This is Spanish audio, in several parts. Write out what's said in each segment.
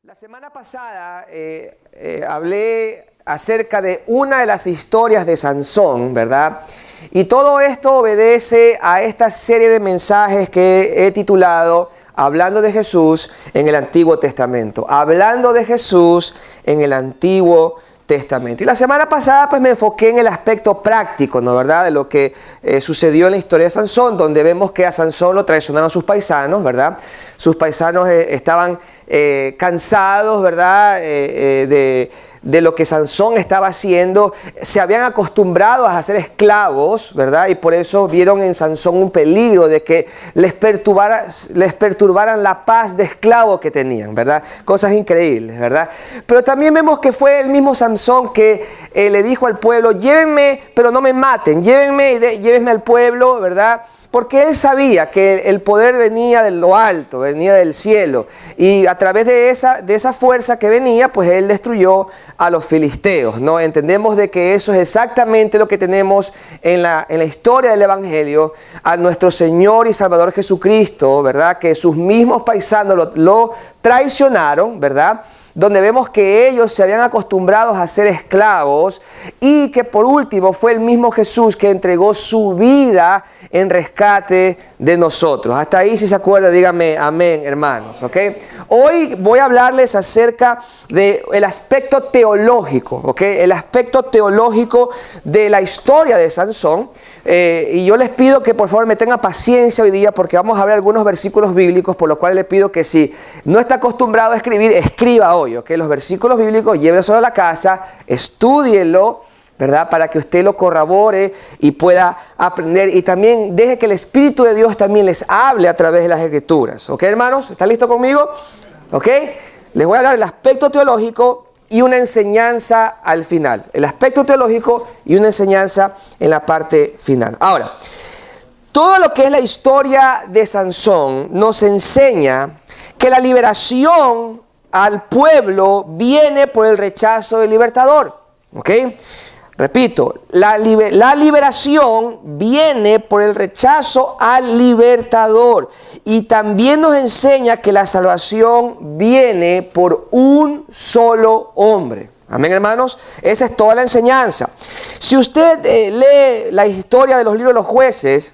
La semana pasada hablé acerca de una de las historias de Sansón, ¿verdad? Y todo esto obedece a esta serie de mensajes que he titulado Hablando de Jesús en el Antiguo Testamento. Hablando de Jesús en el Antiguo Testamento. Y la semana pasada pues me enfoqué en el aspecto práctico, ¿no? ¿Verdad? De lo que sucedió en la historia de Sansón, donde vemos que a Sansón lo traicionaron sus paisanos, ¿verdad? Sus paisanos estaban cansados, ¿verdad? De lo que Sansón estaba haciendo. Se habían acostumbrado a ser esclavos, ¿verdad? Y por eso vieron en Sansón un peligro de que les perturbaran la paz de esclavo que tenían, ¿verdad? Cosas increíbles, ¿verdad? Pero también vemos que fue el mismo Sansón que le dijo al pueblo: llévenme, pero no me maten, llévenme y llévenme al pueblo, ¿verdad? Porque él sabía que el poder venía de lo alto, venía del cielo. Y a través de esa fuerza que venía, pues él destruyó a los filisteos, ¿no? Entendemos de que eso es exactamente lo que tenemos en la historia del Evangelio, a nuestro Señor y Salvador Jesucristo, ¿verdad? Que sus mismos paisanos lo traicionaron, ¿verdad? Donde vemos que ellos se habían acostumbrado a ser esclavos y que por último fue el mismo Jesús que entregó su vida en rescate de nosotros. Hasta ahí, si se acuerda, díganme amén, hermanos, ¿ok? Hoy voy a hablarles acerca del aspecto teológico, ¿ok? El aspecto teológico de la historia de Sansón. Y yo les pido que por favor me tengan paciencia hoy día, porque vamos a ver algunos versículos bíblicos, por lo cual les pido que si no está acostumbrado a escribir, escriba hoy, ¿ok? Los versículos bíblicos, lléveselo a la casa, estúdielo, ¿verdad? Para que usted lo corrobore y pueda aprender, y también deje que el Espíritu de Dios también les hable a través de las Escrituras, ¿ok, hermanos? ¿Están listos conmigo? ¿Ok? Les voy a dar el aspecto teológico y una enseñanza al final. El aspecto teológico y una enseñanza en la parte final. Ahora, todo lo que es la historia de Sansón nos enseña que la liberación al pueblo viene por el rechazo del libertador. ¿Ok? Repito, la liberación viene por el rechazo al libertador. Y también nos enseña que la salvación viene por un solo hombre. Amén, hermanos. Esa es toda la enseñanza. Si usted lee la historia de los libros de los jueces,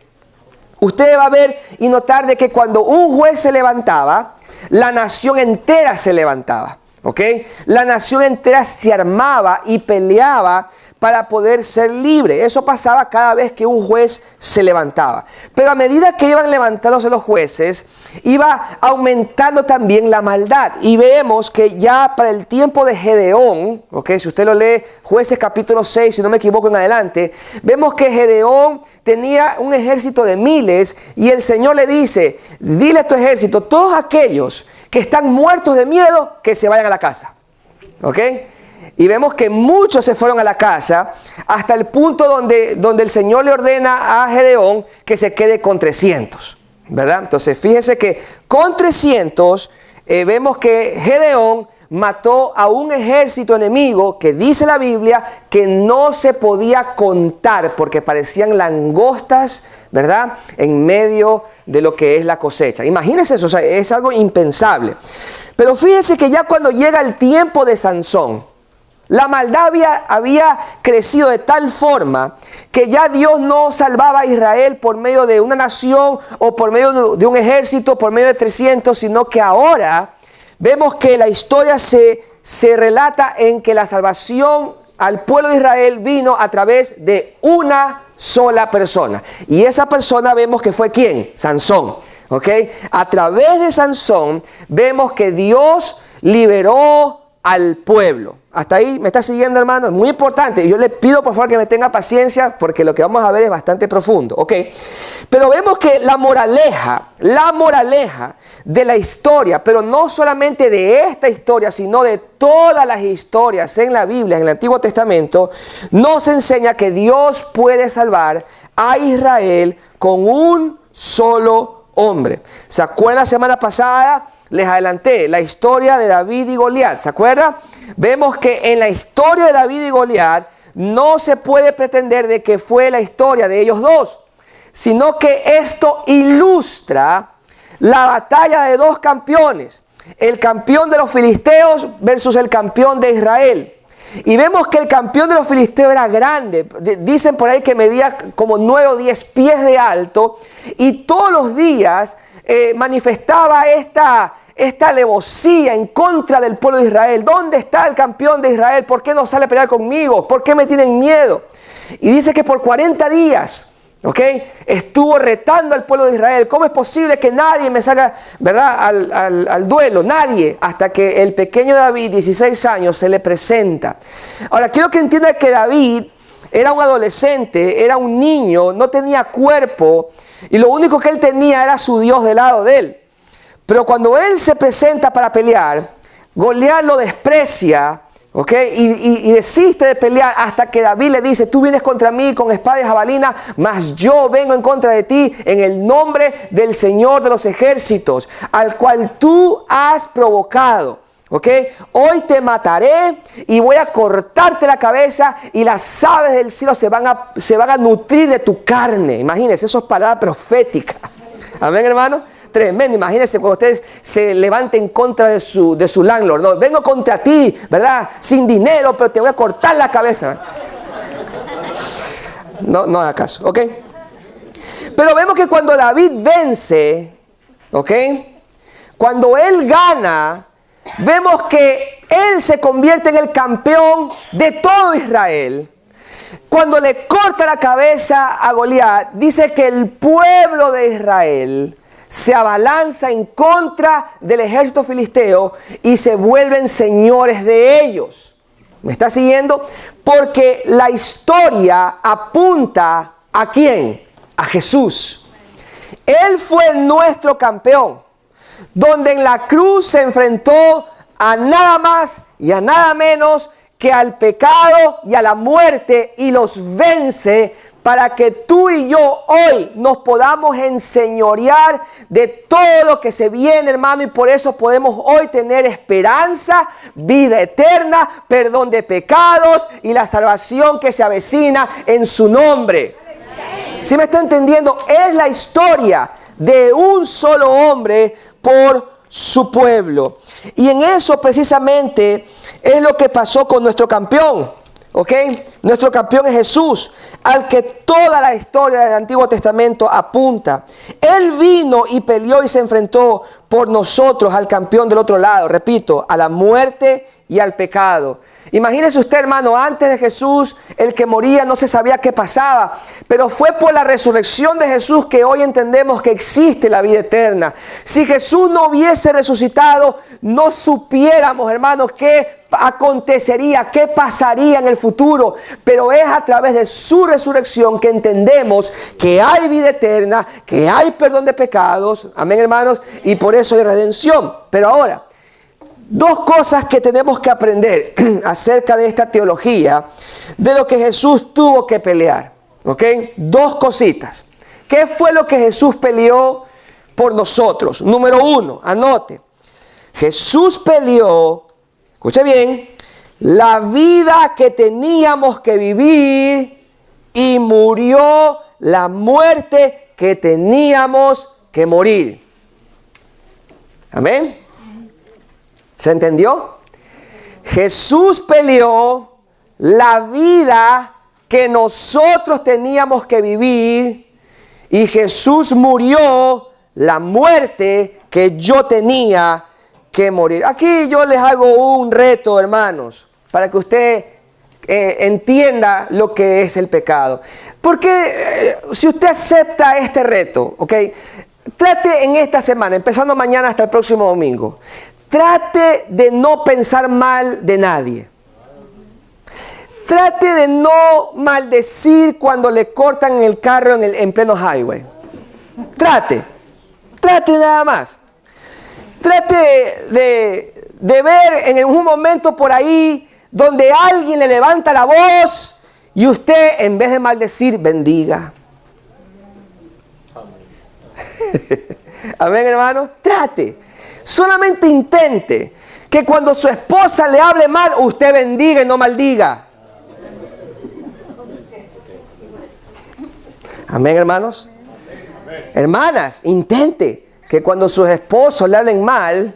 usted va a ver y notar de que cuando un juez se levantaba, la nación entera se levantaba. ¿Ok? La nación entera se armaba y peleaba para poder ser libre. Eso pasaba cada vez que un juez se levantaba. Pero a medida que iban levantándose los jueces, iba aumentando también la maldad. Y vemos que ya para el tiempo de Gedeón, ¿ok? Si usted lo lee, Jueces capítulo 6, si no me equivoco en adelante, vemos que Gedeón tenía un ejército de miles y el Señor le dice: dile a tu ejército, todos aquellos que están muertos de miedo, que se vayan a la casa. ¿Ok? Y vemos que muchos se fueron a la casa hasta el punto donde el Señor le ordena a Gedeón que se quede con 300, ¿verdad? Entonces fíjese que con 300 vemos que Gedeón mató a un ejército enemigo que dice la Biblia que no se podía contar porque parecían langostas, ¿verdad? En medio de lo que es la cosecha. Imagínense eso, o sea, es algo impensable. Pero fíjense que ya cuando llega el tiempo de Sansón, la maldad había crecido de tal forma que ya Dios no salvaba a Israel por medio de una nación o por medio de un ejército, por medio de 300, sino que ahora vemos que la historia se relata en que la salvación al pueblo de Israel vino a través de una sola persona. Y esa persona vemos que fue ¿quién? Sansón. ¿Ok? A través de Sansón vemos que Dios liberó al pueblo. Hasta ahí, ¿me está siguiendo, hermano? Es muy importante. Yo le pido por favor que me tenga paciencia porque lo que vamos a ver es bastante profundo. ¿Ok? Pero vemos que la moraleja de la historia, pero no solamente de esta historia, sino de todas las historias en la Biblia, en el Antiguo Testamento, nos enseña que Dios puede salvar a Israel con un solo hombre. ¿Se acuerdan la semana pasada? Les adelanté la historia de David y Goliat. ¿Se acuerdan? Vemos que en la historia de David y Goliat no se puede pretender de que fue la historia de ellos dos, sino que esto ilustra la batalla de dos campeones. el campeón de los filisteos versus el campeón de Israel. Y vemos que el campeón de los filisteos era grande. Dicen por ahí que medía como 9 o 10 pies de alto. Y todos los días manifestaba esta alevosía en contra del pueblo de Israel. ¿Dónde está el campeón de Israel? ¿Por qué no sale a pelear conmigo? ¿Por qué me tienen miedo? Y dice que por 40 días... estuvo retando al pueblo de Israel. ¿Cómo es posible que nadie me salga, verdad, al duelo? Nadie, hasta que el pequeño David, 16 años, se le presenta. Ahora, quiero que entienda que David era un adolescente, era un niño, no tenía cuerpo, y lo único que él tenía era su Dios del lado de él. Pero cuando él se presenta para pelear, Goliat lo desprecia, y desiste de pelear hasta que David le dice: tú vienes contra mí con espada y jabalina, mas yo vengo en contra de ti en el nombre del Señor de los ejércitos, al cual tú has provocado. Hoy te mataré y voy a cortarte la cabeza, y las aves del cielo se van a nutrir de tu carne. Imagínense, eso es palabra profética. Amén, hermano. Tremendo. Imagínense cuando ustedes se levanten en contra de su landlord. No, vengo contra ti, ¿verdad? Sin dinero, pero te voy a cortar la cabeza. No haga caso, ¿ok? Pero vemos que cuando David vence, cuando él gana, vemos que él se convierte en el campeón de todo Israel. Cuando le corta la cabeza a Goliat, dice que el pueblo de Israel se abalanza en contra del ejército filisteo y se vuelven señores de ellos. ¿Me está siguiendo? Porque la historia apunta ¿a quién? A Jesús. Él fue nuestro campeón, donde en la cruz se enfrentó a nada más y a nada menos que al pecado y a la muerte, y los vence, para que tú y yo hoy nos podamos enseñorear de todo lo que se viene, hermano, y por eso podemos hoy tener esperanza, vida eterna, perdón de pecados y la salvación que se avecina en su nombre. ¿Sí me está entendiendo? Es la historia de un solo hombre por su pueblo. Y en eso precisamente es lo que pasó con nuestro campeón. Nuestro campeón es Jesús, al que toda la historia del Antiguo Testamento apunta. Él vino y peleó y se enfrentó por nosotros al campeón del otro lado, repito, a la muerte y al pecado. Imagínese usted, hermano, antes de Jesús, el que moría no se sabía qué pasaba, pero fue por la resurrección de Jesús que hoy entendemos que existe la vida eterna. Si Jesús no hubiese resucitado, no supiéramos, hermano, qué acontecería, qué pasaría en el futuro, pero es a través de su resurrección que entendemos que hay vida eterna, que hay perdón de pecados, amén, hermanos, y por eso hay redención. Pero ahora, dos cosas que tenemos que aprender acerca de esta teología, de lo que Jesús tuvo que pelear, Dos cositas. ¿Qué fue lo que Jesús peleó por nosotros? Número uno, anote, Jesús peleó, escuche bien, la vida que teníamos que vivir y murió la muerte que teníamos que morir. Amén. ¿Se entendió? Jesús peleó la vida que nosotros teníamos que vivir y Jesús murió la muerte que yo tenía que morir. Aquí yo les hago un reto, hermanos, para que usted entienda lo que es el pecado. Porque si usted acepta este reto, trate en esta semana, empezando mañana hasta el próximo domingo, trate de no pensar mal de nadie. Trate de no maldecir cuando le cortan el carro en pleno highway. Trate nada más. Trate de ver en un momento por ahí donde alguien le levanta la voz y usted, en vez de maldecir, bendiga. Amén, hermano. Trate. Solamente intente que cuando su esposa le hable mal, usted bendiga y no maldiga. Amén, hermanos. Hermanas, intente que cuando sus esposos le hablen mal,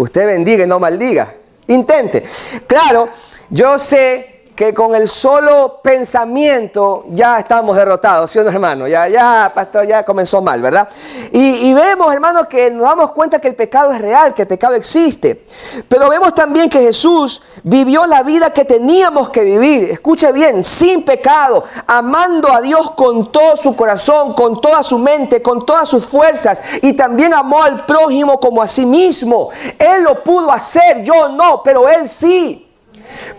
Usted bendiga y no maldiga. Intente. Claro, yo sé que con el solo pensamiento ya estamos derrotados, ¿sí o no, hermano? Ya, pastor, ya comenzó mal, ¿verdad? Y vemos, hermano, que nos damos cuenta que el pecado es real, que el pecado existe. Pero vemos también que Jesús vivió la vida que teníamos que vivir. Escuche bien, sin pecado, amando a Dios con todo su corazón, con toda su mente, con todas sus fuerzas. Y también amó al prójimo como a sí mismo. Él lo pudo hacer, yo no, pero Él sí.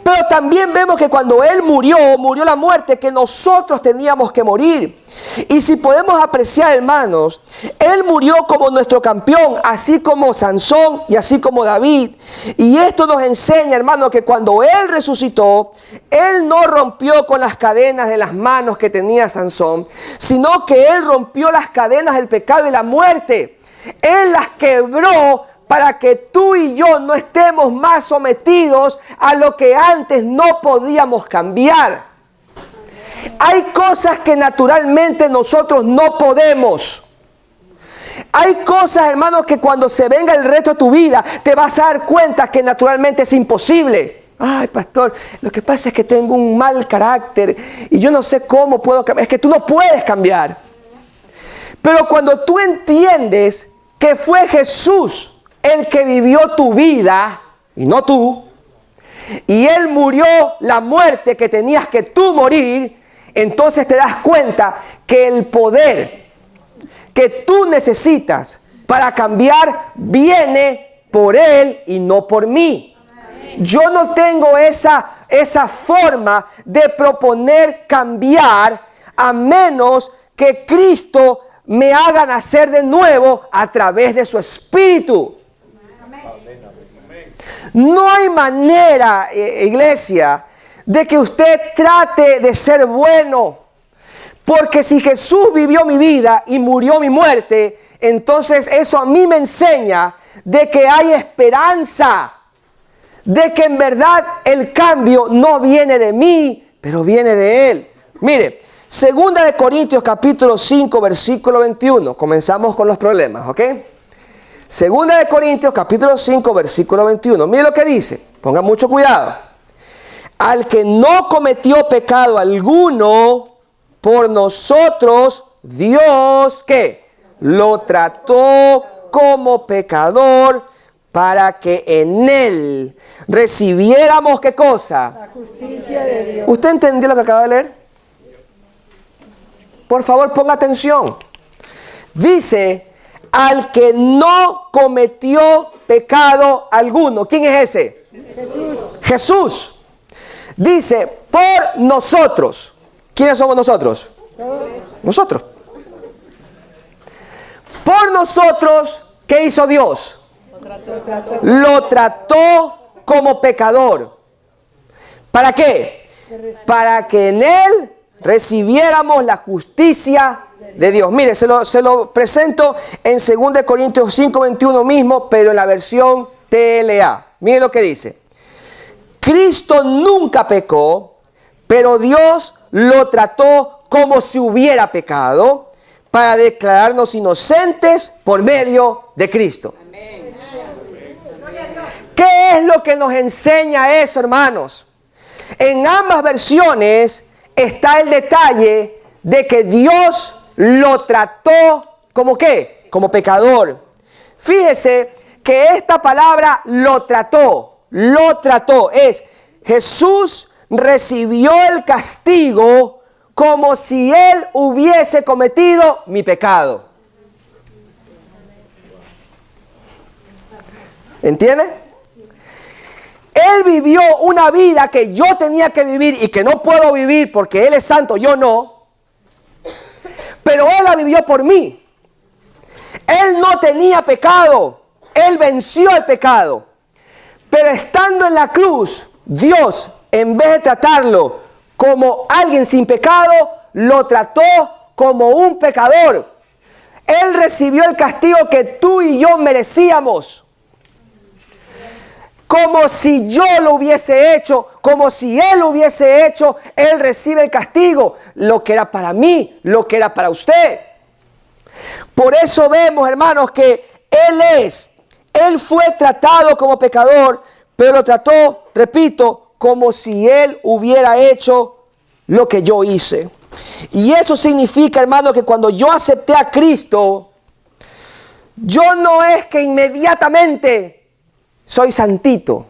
Pero también vemos que cuando Él murió la muerte que nosotros teníamos que morir. Y si podemos apreciar, hermanos, Él murió como nuestro campeón, así como Sansón y así como David. Y esto nos enseña, hermanos, que cuando Él resucitó, Él no rompió con las cadenas de las manos que tenía Sansón, sino que Él rompió las cadenas del pecado y la muerte. Él las quebró para que tú y yo no estemos más sometidos a lo que antes no podíamos cambiar. Hay cosas que naturalmente nosotros no podemos. Hay cosas, hermanos, que cuando se venga el resto de tu vida, te vas a dar cuenta que naturalmente es imposible. Ay, pastor, lo que pasa es que tengo un mal carácter y yo no sé cómo puedo cambiar. Es que tú no puedes cambiar. Pero cuando tú entiendes que fue Jesús el que vivió tu vida y no tú, y Él murió la muerte que tenías que tú morir, entonces te das cuenta que el poder que tú necesitas para cambiar viene por Él y no por mí. Yo no tengo esa forma de proponer cambiar a menos que Cristo me haga nacer de nuevo a través de su Espíritu. No hay manera, iglesia, de que usted trate de ser bueno. Porque si Jesús vivió mi vida y murió mi muerte, entonces eso a mí me enseña de que hay esperanza. De que en verdad el cambio no viene de mí, pero viene de Él. Mire, 2 Corintios capítulo 5, versículo 21. Comenzamos con los problemas, ¿ok? 2 Corintios capítulo 5 versículo 21. Mire lo que dice. Pongan mucho cuidado. Al que no cometió pecado alguno, por nosotros Dios, ¿qué? Lo trató como pecador para que en Él recibiéramos, ¿qué cosa? La justicia de Dios. ¿Usted entendió lo que acaba de leer? Por favor, ponga atención. Dice, al que no cometió pecado alguno. ¿Quién es ese? Jesús. Jesús. Dice, por nosotros. ¿Quiénes somos nosotros? Nosotros. Por nosotros, ¿qué hizo Dios? Lo trató como pecador. ¿Para qué? Para que en Él recibiéramos la justicia de Dios. Mire, se lo presento en 2 Corintios 5:21 mismo, pero en la versión TLA. Mire lo que dice. Cristo nunca pecó, pero Dios lo trató como si hubiera pecado para declararnos inocentes por medio de Cristo. Amén. ¿Qué es lo que nos enseña eso, hermanos? En ambas versiones está el detalle de que Dios lo trató como ¿qué? Como pecador. Fíjese que esta palabra lo trató es Jesús recibió el castigo como si Él hubiese cometido mi pecado. ¿Entiende? Él vivió una vida que yo tenía que vivir y que no puedo vivir porque Él es santo, yo no. Pero Él la vivió por mí. Él no tenía pecado. Él venció el pecado. Pero estando en la cruz, Dios, en vez de tratarlo como alguien sin pecado, lo trató como un pecador. Él recibió el castigo que tú y yo merecíamos. Como si yo lo hubiese hecho, como si Él lo hubiese hecho, Él recibe el castigo. Lo que era para mí, lo que era para usted. Por eso vemos, hermanos, que Él es Él fue tratado como pecador, pero lo trató, repito, como si Él hubiera hecho lo que yo hice. Y eso significa, hermano, que cuando yo acepté a Cristo, yo no es que inmediatamente soy santito.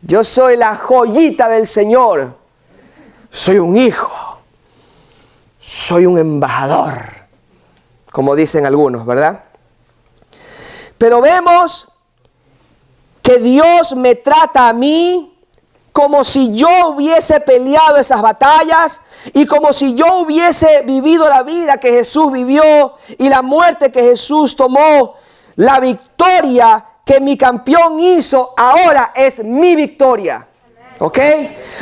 Yo soy la joyita del Señor. Soy un hijo. Soy un embajador, como dicen algunos, ¿verdad? Pero vemos que Dios me trata a mí como si yo hubiese peleado esas batallas y como si yo hubiese vivido la vida que Jesús vivió y la muerte que Jesús tomó. La victoria que mi campeón hizo ahora es mi victoria. ¿Ok?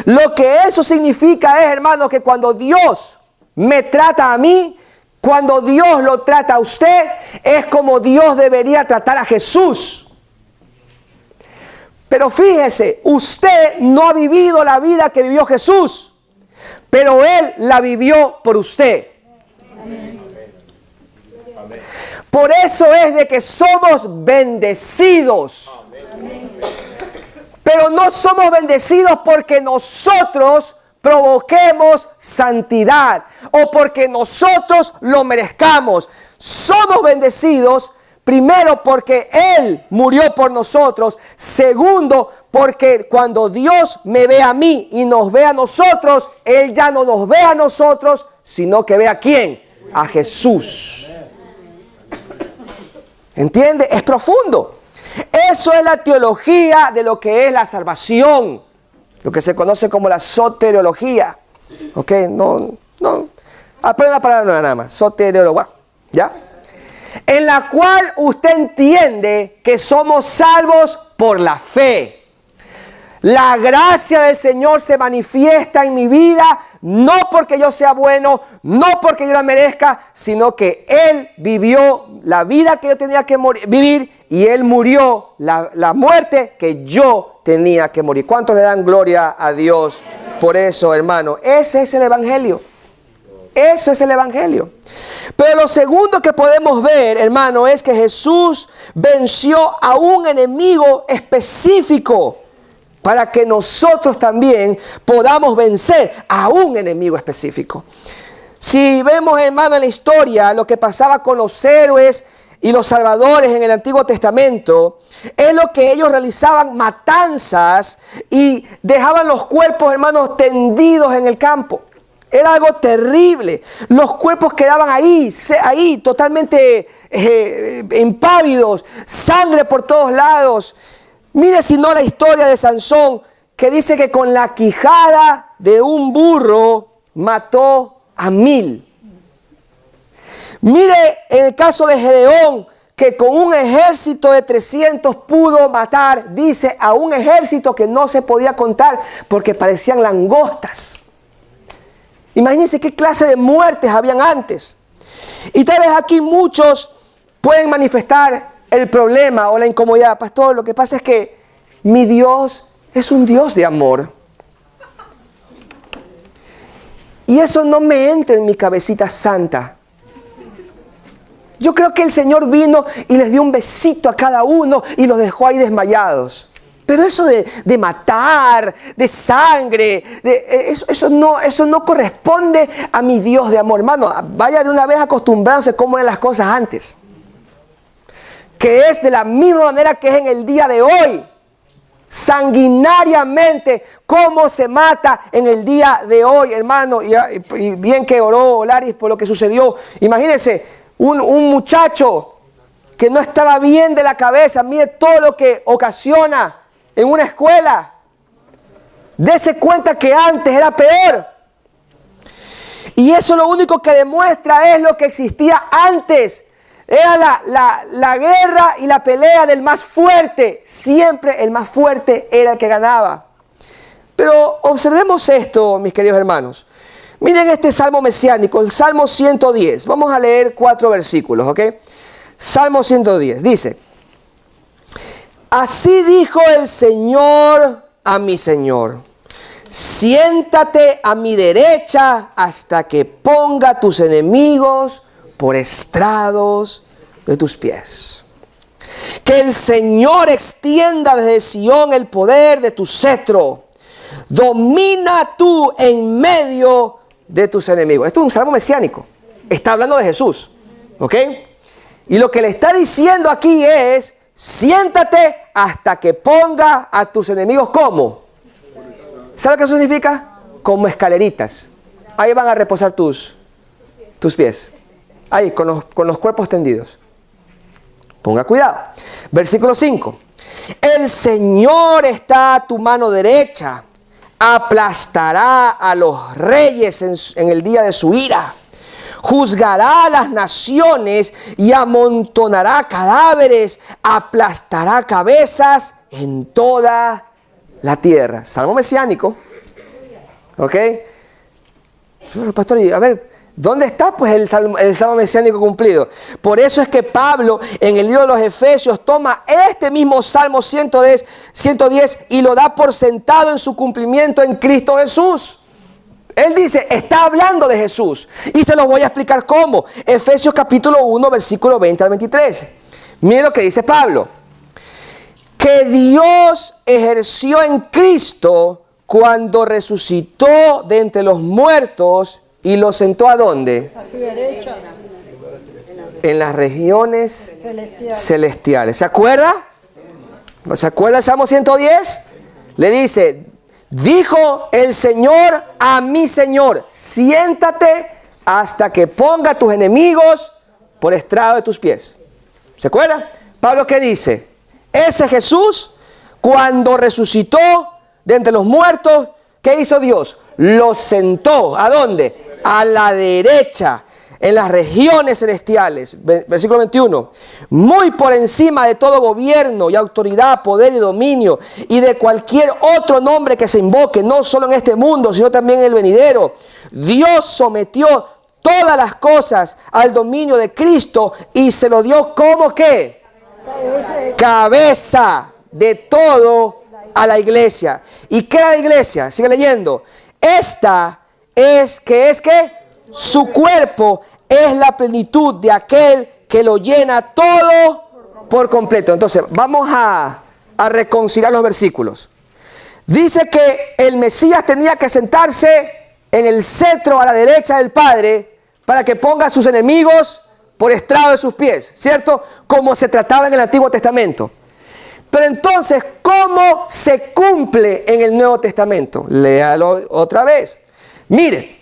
Lo que eso significa es, hermano, que cuando Dios me trata a mí, cuando Dios lo trata a usted, es como Dios debería tratar a Jesús. Pero fíjese, usted no ha vivido la vida que vivió Jesús, pero Él la vivió por usted. Por eso es de que somos bendecidos. Pero no somos bendecidos porque nosotros provoquemos santidad o porque nosotros lo merezcamos. Somos bendecidos primero porque Él murió por nosotros. Segundo, porque cuando Dios me ve a mí y nos ve a nosotros, Él ya no nos ve a nosotros, sino que ve a ¿quién? A Jesús. ¿Entiende? Es profundo. Eso es la teología de lo que es la salvación. Lo que se conoce como la soteriología. ¿Ok? No. Aprenda la palabra nada más. Soteriología. ¿Ya? En la cual usted entiende que somos salvos por la fe. La gracia del Señor se manifiesta en mi vida, no porque yo sea bueno, no porque yo la merezca, sino que Él vivió la vida que yo tenía que vivir y Él murió la muerte que yo tenía que morir. ¿Cuántos le dan gloria a Dios por eso, hermano? Ese es el Evangelio. Eso es el Evangelio. Pero lo segundo que podemos ver, hermano, es que Jesús venció a un enemigo específico para que nosotros también podamos vencer a un enemigo específico. Si vemos, hermano, en la historia lo que pasaba con los héroes y los salvadores en el Antiguo Testamento, es lo que ellos realizaban matanzas y dejaban los cuerpos, hermanos, tendidos en el campo. Era algo terrible. Los cuerpos quedaban ahí totalmente impávidos, sangre por todos lados. Mire si no la historia de Sansón, que dice que con la quijada de un burro mató a 1000. Mire en el caso de Gedeón, que con un ejército de 300 pudo matar, dice, a un ejército que no se podía contar porque parecían langostas. Imagínense qué clase de muertes habían antes. Y tal vez aquí muchos pueden manifestar el problema o la incomodidad. Pastor, lo que pasa es que mi Dios es un Dios de amor. Y eso no me entra en mi cabecita santa. Yo creo que el Señor vino y les dio un besito a cada uno y los dejó ahí desmayados. Pero eso de matar, de sangre, eso no corresponde a mi Dios de amor. Hermano, vaya de una vez acostumbrándose cómo eran las cosas antes. Que es de la misma manera que es en el día de hoy. Sanguinariamente, cómo se mata en el día de hoy, hermano. Y bien que oró Laris por lo que sucedió. Imagínense, un muchacho que no estaba bien de la cabeza. Mire todo lo que ocasiona en una escuela. Dese cuenta que antes era peor. Y eso lo único que demuestra es lo que existía antes. Era la guerra y la pelea del más fuerte. Siempre el más fuerte era el que ganaba. Pero observemos esto, mis queridos hermanos. Miren este salmo mesiánico, el Salmo 110. Vamos a leer 4 versículos, ¿ok? Salmo 110, dice: así dijo el Señor a mi Señor: siéntate a mi derecha hasta que ponga tus enemigos por estrados de tus pies. Que el Señor extienda desde Sión el poder de tu cetro. Domina tú en medio de tus enemigos. Esto es un salmo mesiánico. Está hablando de Jesús. ¿Ok? Y lo que le está diciendo aquí es, siéntate hasta que ponga a tus enemigos como. ¿Sabe lo que eso significa? Como escaleritas. Ahí van a reposar tus pies. Ahí, con los cuerpos tendidos. Ponga cuidado. Versículo 5. El Señor está a tu mano derecha. Aplastará a los reyes en el día de su ira. Juzgará a las naciones y amontonará cadáveres. Aplastará cabezas en toda la tierra. Salmo mesiánico. ¿Ok? Pero pastor, a ver, ¿dónde está pues el salmo mesiánico cumplido? Por eso es que Pablo en el libro de los Efesios toma este mismo Salmo 110 y lo da por sentado en su cumplimiento en Cristo Jesús. Él dice, está hablando de Jesús. Y se lo voy a explicar cómo. Efesios capítulo 1, versículo 20 al 23. Miren lo que dice Pablo. Que Dios ejerció en Cristo cuando resucitó de entre los muertos y lo sentó ¿a dónde? A su derecha. En las regiones celestiales. ¿Se acuerda? ¿Se acuerda el Salmo 110? Le dice, dijo el Señor a mi Señor, siéntate hasta que ponga a tus enemigos por estrado de tus pies. ¿Se acuerda? Pablo, ¿qué dice? Ese Jesús, cuando resucitó de entre los muertos, ¿qué hizo Dios? Lo sentó. ¿A dónde? A la derecha, en las regiones celestiales. Versículo 21. Muy por encima de todo gobierno y autoridad, poder y dominio, y de cualquier otro nombre que se invoque, no solo en este mundo, sino también en el venidero. Dios sometió todas las cosas al dominio de Cristo y se lo dio como ¿qué? Cabeza de todo a la iglesia. ¿Y qué era la iglesia? Sigue leyendo. Esta es que su cuerpo es la plenitud de aquel que lo llena todo por completo. Entonces, vamos a reconciliar los versículos. Dice que el Mesías tenía que sentarse en el cetro a la derecha del Padre para que ponga a sus enemigos por estrado de sus pies, ¿cierto? Como se trataba en el Antiguo Testamento. Pero entonces, ¿cómo se cumple en el Nuevo Testamento? Léalo otra vez. Mire,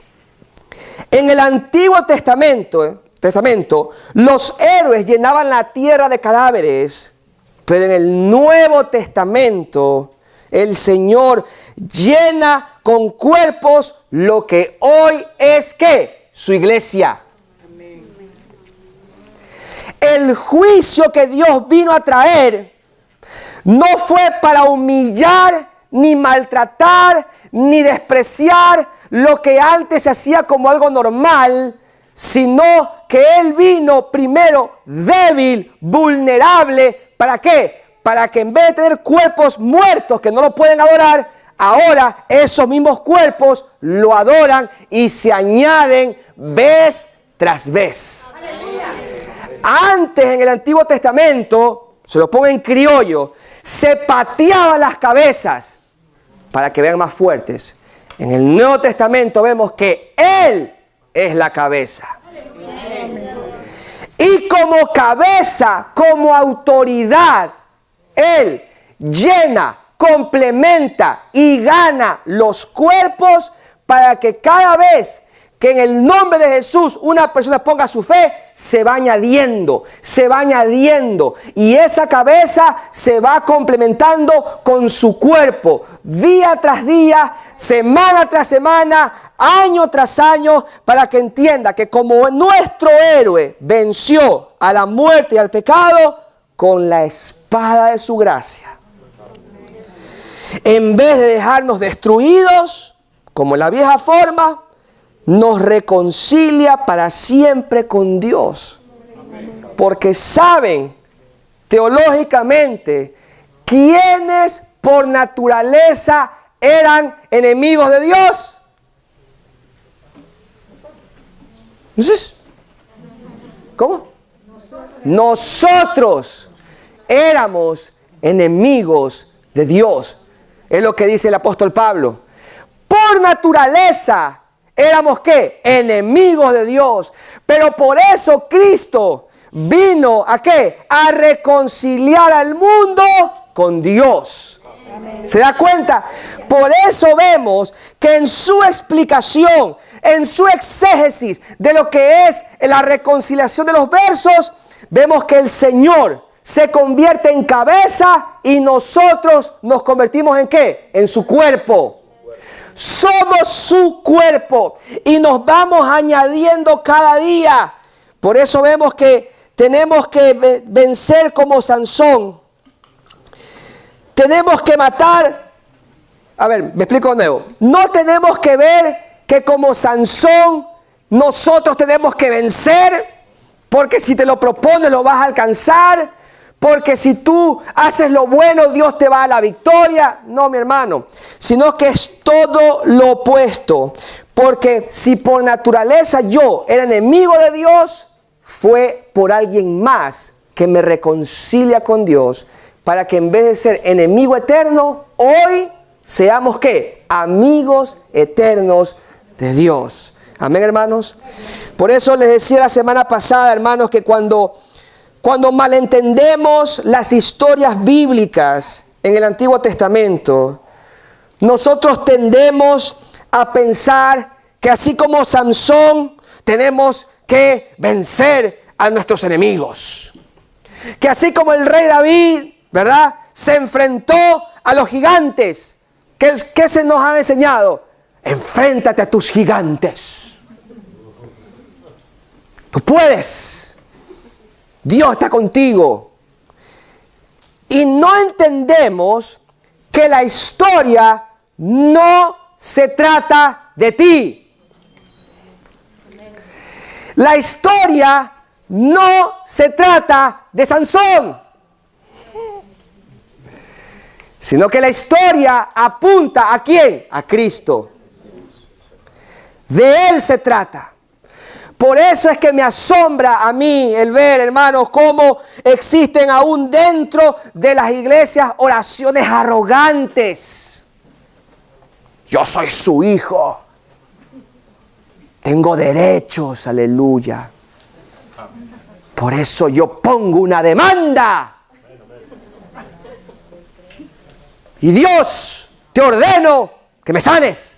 en el Antiguo Testamento, los héroes llenaban la tierra de cadáveres, pero en el Nuevo Testamento, el Señor llena con cuerpos lo que hoy es ¿qué? Su iglesia. Amén. El juicio que Dios vino a traer no fue para humillar, ni maltratar, ni despreciar lo que antes se hacía como algo normal, sino que Él vino primero débil, vulnerable. ¿Para qué? Para que en vez de tener cuerpos muertos que no lo pueden adorar, ahora esos mismos cuerpos lo adoran y se añaden vez tras vez. ¡Aleluya! Antes en el Antiguo Testamento, se lo pongo en criollo, se pateaban las cabezas para que vean más fuertes. En el Nuevo Testamento vemos que Él es la cabeza. Y como cabeza, como autoridad, Él llena, complementa y gana los cuerpos para que cada vez que en el nombre de Jesús una persona ponga su fe, se va añadiendo, y esa cabeza se va complementando con su cuerpo, día tras día, semana tras semana, año tras año, para que entienda que como nuestro héroe venció a la muerte y al pecado con la espada de su gracia, en vez de dejarnos destruidos como en la vieja forma, nos reconcilia para siempre con Dios. Porque saben teológicamente quiénes por naturaleza eran enemigos de Dios. Entonces, ¿cómo? Nosotros. éramos enemigos de Dios. Es lo que dice el apóstol Pablo. Por naturaleza éramos ¿qué? Enemigos de Dios. Pero por eso Cristo vino ¿a qué? A reconciliar al mundo con Dios. Amén. ¿Se da cuenta? Por eso vemos que en su explicación, en su exégesis de lo que es la reconciliación de los versos, vemos que el Señor se convierte en cabeza y nosotros nos convertimos ¿en qué? En su cuerpo. Somos su cuerpo y nos vamos añadiendo cada día. Por eso vemos que tenemos que vencer como Sansón. Tenemos que matar. A ver, me explico de nuevo. No tenemos que ver que como Sansón nosotros tenemos que vencer, porque si te lo propones lo vas a alcanzar, porque si tú haces lo bueno Dios te va a la victoria. No, mi hermano, sino que es todo lo opuesto. Porque si por naturaleza yo era enemigo de Dios, fue por alguien más que me reconcilia con Dios, para que en vez de ser enemigo eterno, hoy seamos ¿qué? Amigos eternos de Dios. Amén, hermanos. Por eso les decía la semana pasada, hermanos, que cuando malentendemos las historias bíblicas en el Antiguo Testamento, nosotros tendemos a pensar que así como Sansón tenemos que vencer a nuestros enemigos. Que así como el rey David, ¿verdad?, se enfrentó a los gigantes. ¿Qué se nos ha enseñado? Enfréntate a tus gigantes. Tú puedes. Dios está contigo. Y no entendemos que la historia no se trata de ti. La historia no se trata de Sansón, sino que la historia apunta ¿a quién? A Cristo. De Él se trata. Por eso es que me asombra a mí el ver, hermanos, cómo existen aún dentro de las iglesias oraciones arrogantes. Yo soy su hijo. Tengo derechos, aleluya. Por eso yo pongo una demanda. Y Dios, te ordeno que me sanes.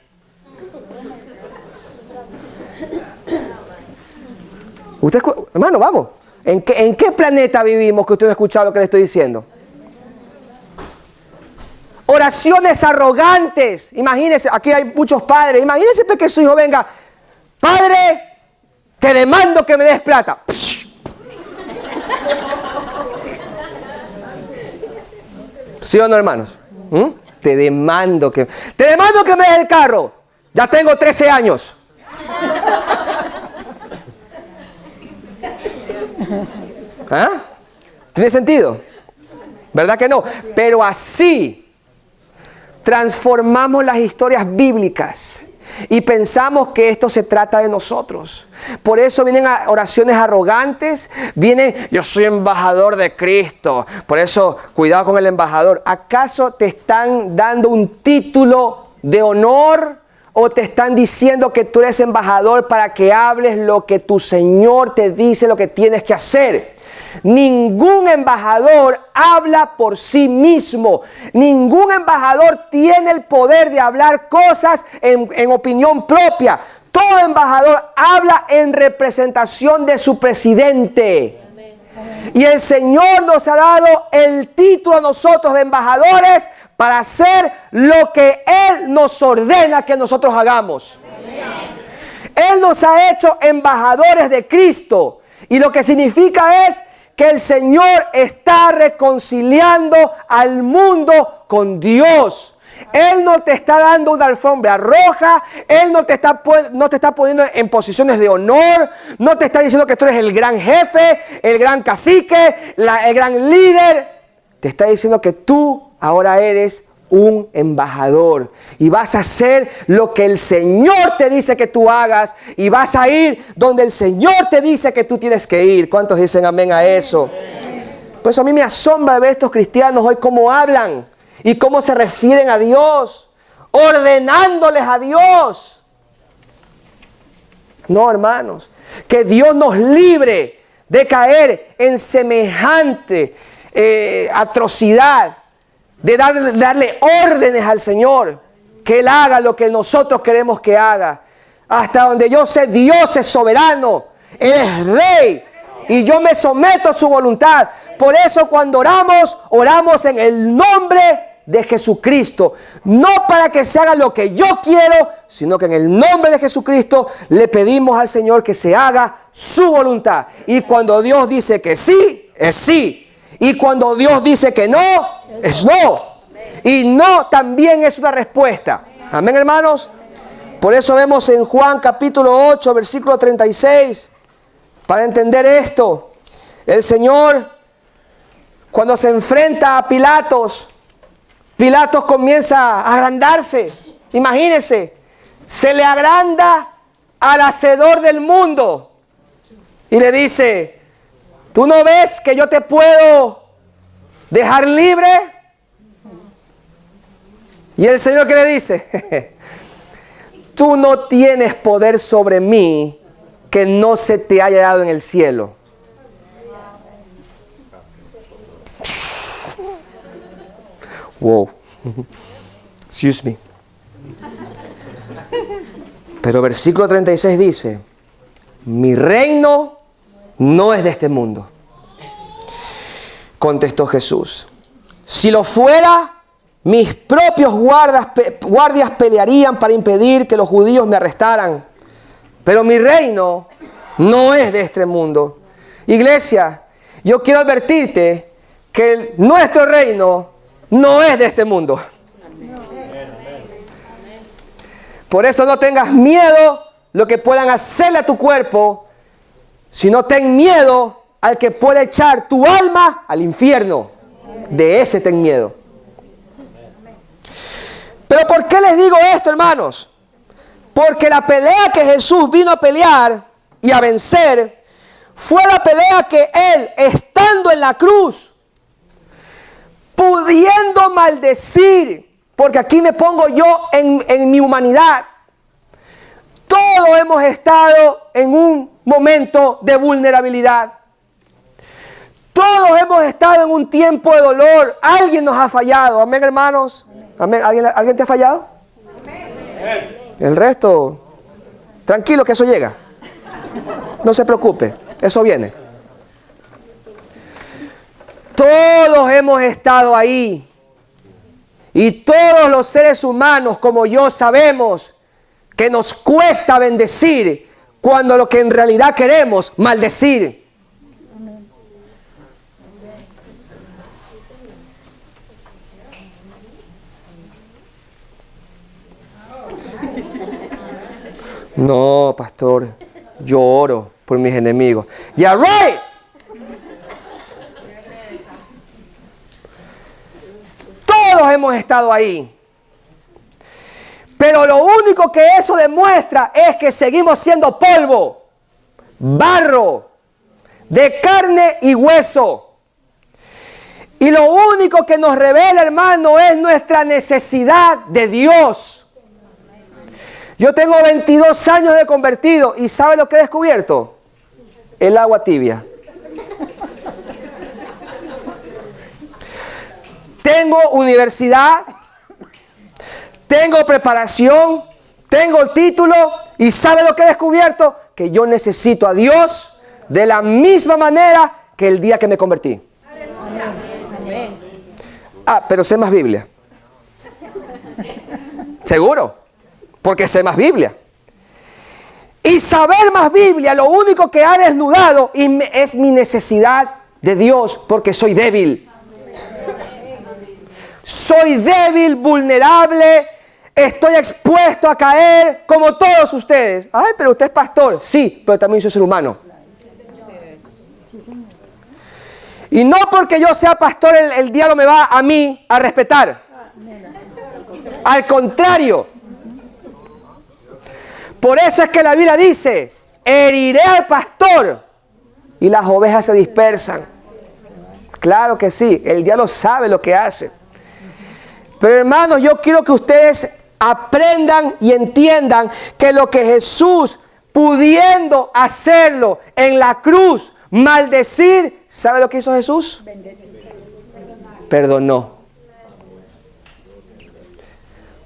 Usted, hermano, vamos. ¿En qué planeta vivimos que usted no ha escuchado lo que le estoy diciendo? Oraciones arrogantes. Imagínense, aquí hay muchos padres. Imagínense que su hijo venga. Padre, te demando que me des plata. ¿Sí o no, hermanos? Te demando que me des el carro. Ya tengo 13 años. ¿Ah? ¿Tiene sentido? ¿Verdad que no? Pero así transformamos las historias bíblicas y pensamos que esto se trata de nosotros. Por eso vienen oraciones arrogantes, yo soy embajador de Cristo. Por eso, cuidado con el embajador. ¿Acaso te están dando un título de honor o te están diciendo que tú eres embajador para que hables lo que tu Señor te dice, lo que tienes que hacer? Ningún embajador habla por sí mismo. Ningún embajador tiene el poder de hablar cosas en opinión propia. Todo embajador habla en representación de su presidente. Y el Señor nos ha dado el título a nosotros de embajadores para hacer lo que Él nos ordena que nosotros hagamos. Él nos ha hecho embajadores de Cristo. Y lo que significa es que el Señor está reconciliando al mundo con Dios. Él no te está dando una alfombra roja. Él no te está poniendo en posiciones de honor. No te está diciendo que tú eres el gran jefe, el gran cacique, el gran líder. Te está diciendo que tú ahora eres un embajador y vas a hacer lo que el Señor te dice que tú hagas y vas a ir donde el Señor te dice que tú tienes que ir. ¿Cuántos dicen amén a eso? Por eso a mí me asombra ver estos cristianos hoy cómo hablan y cómo se refieren a Dios, ordenándoles a Dios. No, hermanos, que Dios nos libre de caer en semejante atrocidad, de darle órdenes al Señor, que Él haga lo que nosotros queremos que haga. Hasta donde yo sé, Dios es soberano, Él es rey, y yo me someto a su voluntad. Por eso cuando oramos, oramos en el nombre de Jesucristo. No para que se haga lo que yo quiero, sino que en el nombre de Jesucristo le pedimos al Señor que se haga su voluntad. Y cuando Dios dice que sí, es sí. Y cuando Dios dice que no, es no. Y no también es una respuesta. Amén, hermanos. Por eso vemos en Juan capítulo 8, versículo 36, para entender esto, el Señor, cuando se enfrenta a Pilatos, Pilatos comienza a agrandarse. Imagínense, se le agranda al hacedor del mundo y le dice, ¿tú no ves que yo te puedo dejar libre? Y el Señor, ¿qué le dice? Tú no tienes poder sobre mí que no se te haya dado en el cielo. Wow. Excuse me. Pero versículo 36 dice, mi reino no es de este mundo. Contestó Jesús, si lo fuera, mis propios guardias pelearían para impedir que los judíos me arrestaran. Pero mi reino no es de este mundo. Iglesia, yo quiero advertirte que nuestro reino no es de este mundo. Por eso no tengas miedo lo que puedan hacerle a tu cuerpo, sino ten miedo al que puede echar tu alma al infierno. De ese ten miedo. Pero ¿por qué les digo esto, hermanos? Porque la pelea que Jesús vino a pelear y a vencer fue la pelea que Él, estando en la cruz, pudiendo maldecir, porque aquí me pongo yo en mi humanidad. Todos hemos estado en un momento de vulnerabilidad. Todos hemos estado en un tiempo de dolor. Alguien nos ha fallado. Amén, hermanos. Amén. ¿Alguien te ha fallado? Amén. El resto, tranquilo que eso llega. No se preocupe, eso viene. Todos hemos estado ahí. Y todos los seres humanos como yo sabemos que nos cuesta bendecir cuando lo que en realidad queremos, maldecir. No, pastor, yo oro por mis enemigos. Yeah, right. Todos hemos estado ahí. Pero lo único que eso demuestra es que seguimos siendo polvo, barro, de carne y hueso. Y lo único que nos revela, hermano, es nuestra necesidad de Dios. Yo tengo 22 años de convertido y ¿sabe lo que he descubierto? El agua tibia. Tengo universidad, tengo preparación, tengo el título y ¿sabe lo que he descubierto? Que yo necesito a Dios de la misma manera que el día que me convertí. Ah, pero sé más Biblia. ¿Seguro? Porque sé más Biblia. Y saber más Biblia, lo único que ha desnudado es mi necesidad de Dios, porque soy débil. Soy débil, vulnerable, estoy expuesto a caer como todos ustedes. Ay, pero usted es pastor. Sí, pero también soy ser humano. Y no porque yo sea pastor, el diablo me va a mí a respetar. Al contrario. Por eso es que la Biblia dice, heriré al pastor y las ovejas se dispersan. Claro que sí, el diablo sabe lo que hace. Pero hermanos, yo quiero que ustedes aprendan y entiendan que lo que Jesús, pudiendo hacerlo en la cruz, maldecir, ¿sabe lo que hizo Jesús? Perdonó.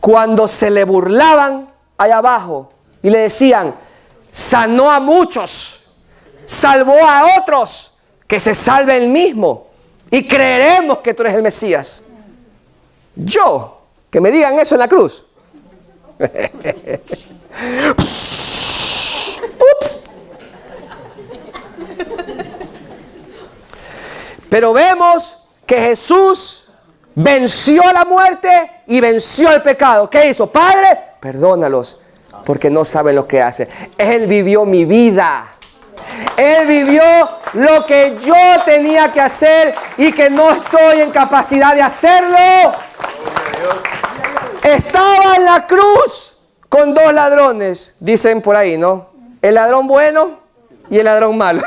Cuando se le burlaban allá abajo y le decían, sanó a muchos, salvó a otros, que se salve él mismo y creeremos que tú eres el Mesías. Yo, que me digan eso en la cruz. Ups. Pero vemos que Jesús venció la muerte y venció el pecado. ¿Qué hizo? Padre, perdónalos porque no saben lo que hacen. Él vivió mi vida. Él vivió lo que yo tenía que hacer y que no estoy en capacidad de hacerlo. Estaba en la cruz con dos ladrones, dicen por ahí, ¿no? El ladrón bueno y el ladrón malo.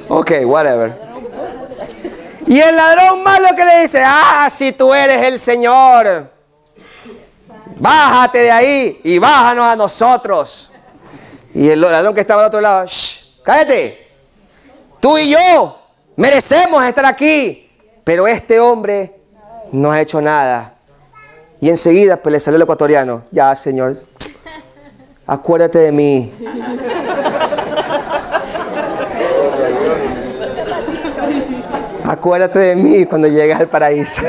Ok, whatever. Y el ladrón malo que le dice, si tú eres el Señor, bájate de ahí y bájanos a nosotros. Y el ladrón que estaba al otro lado, cállate, tú y yo merecemos estar aquí, pero este hombre no ha hecho nada. Y enseguida pues le salió el ecuatoriano, ya Señor, acuérdate de mí. Acuérdate de mí cuando llegues al paraíso.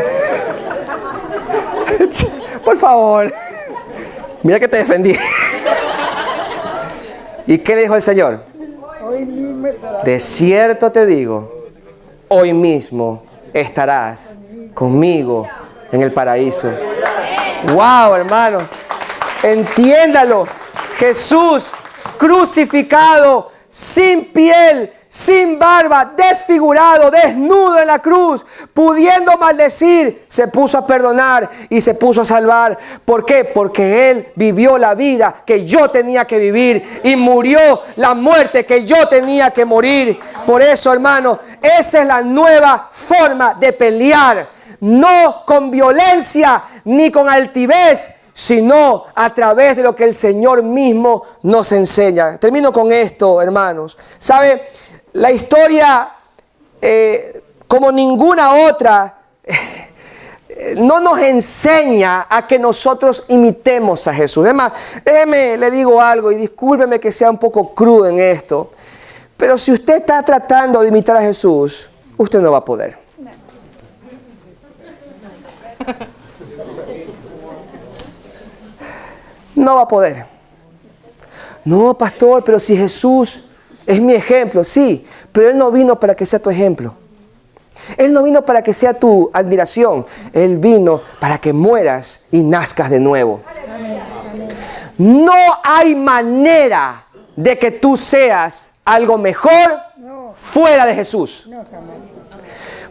Por favor, mira que te defendí. ¿Y qué le dijo el Señor? De cierto te digo, hoy mismo estarás conmigo en el paraíso. ¡Wow, hermano! Entiéndalo. Jesús crucificado, sin piel, sin barba, desfigurado, desnudo en la cruz, pudiendo maldecir, se puso a perdonar y se puso a salvar. ¿Por qué? Porque Él vivió la vida que yo tenía que vivir y murió la muerte que yo tenía que morir. Por eso, hermano, esa es la nueva forma de pelear. No con violencia ni con altivez, sino a través de lo que el Señor mismo nos enseña. Termino con esto, hermanos. ¿Sabe? La historia, como ninguna otra, no nos enseña a que nosotros imitemos a Jesús. Además, déjeme, le digo algo y discúlpeme que sea un poco crudo en esto, pero si usted está tratando de imitar a Jesús, usted no va a poder. No va a poder. No, pastor, pero si Jesús es mi ejemplo, sí, pero Él no vino para que sea tu ejemplo. Él no vino para que sea tu admiración. Él vino para que mueras y nazcas de nuevo. No hay manera de que tú seas algo mejor fuera de Jesús.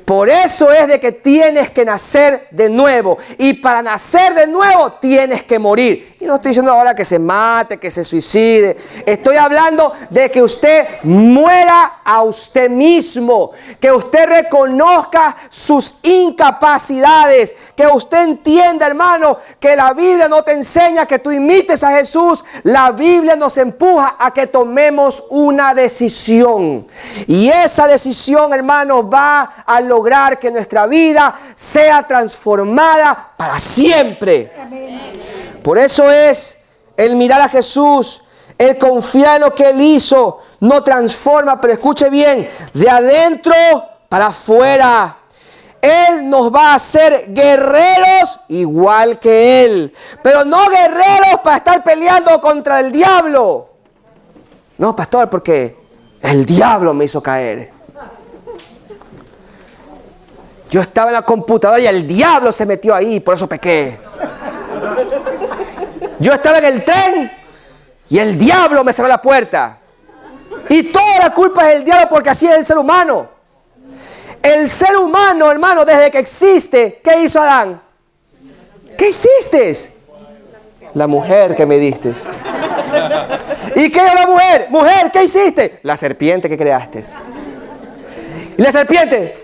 Por eso es de que tienes que nacer de nuevo. Y para nacer de nuevo tienes que morir. Y no estoy diciendo ahora que se mate, que se suicide. Estoy hablando de que usted muera a usted mismo. Que usted reconozca sus incapacidades. Que usted entienda, hermano, que la Biblia no te enseña que tú imites a Jesús. La Biblia nos empuja a que tomemos una decisión. Y esa decisión, hermano, va a lograr que nuestra vida sea transformada para siempre. Amén. Por eso es el mirar a Jesús, el confiar en lo que Él hizo, no transforma, pero escuche bien, de adentro para afuera. Él nos va a hacer guerreros igual que Él, pero no guerreros para estar peleando contra el diablo. No, pastor, porque el diablo me hizo caer. Yo estaba en la computadora y el diablo se metió ahí, por eso pequé. Yo estaba en el tren y el diablo me cerró la puerta. Y toda la culpa es del diablo porque así es el ser humano. El ser humano, hermano, desde que existe, ¿qué hizo Adán? ¿Qué hiciste? La mujer que me diste. ¿Y qué es la mujer? Mujer, ¿qué hiciste? La serpiente que creaste. ¿Y la serpiente?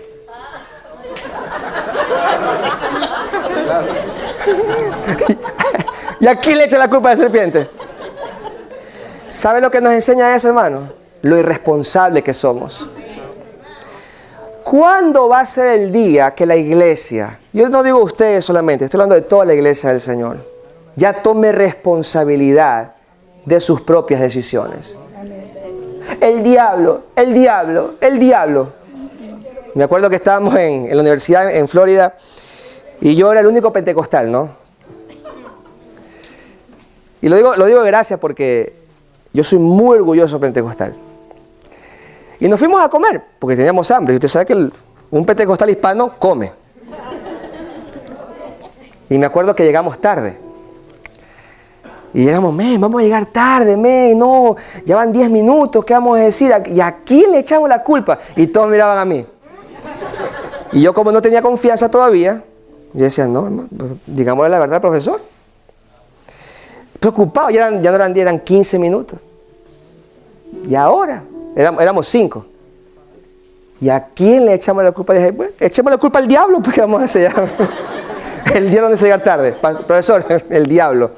¿Y a quién le echa la culpa a la serpiente? ¿Sabe lo que nos enseña eso, hermano? Lo irresponsable que somos. ¿Cuándo va a ser el día que la iglesia, yo no digo ustedes solamente, estoy hablando de toda la iglesia del Señor, ya tome responsabilidad de sus propias decisiones? El diablo. Me acuerdo que estábamos en la universidad en Florida y yo era el único pentecostal, ¿no? Y lo digo de gracia porque yo soy muy orgulloso pentecostal. Y nos fuimos a comer porque teníamos hambre. Y usted sabe que un pentecostal hispano come. Y me acuerdo que llegamos tarde. Y llegamos, vamos a llegar tarde, no, ya van 10 minutos, ¿qué vamos a decir? ¿Y a quién le echamos la culpa? Y todos miraban a mí. Y yo, como no tenía confianza todavía, yo decía, no, digámosle la verdad al profesor. Preocupado, ya no eran 10, eran 15 minutos. Y ahora, éramos 5. ¿Y a quién le echamos la culpa? Dije, bueno, echemos la culpa al diablo, porque vamos a hacer el diablo no es llegar tarde. Profesor, el diablo.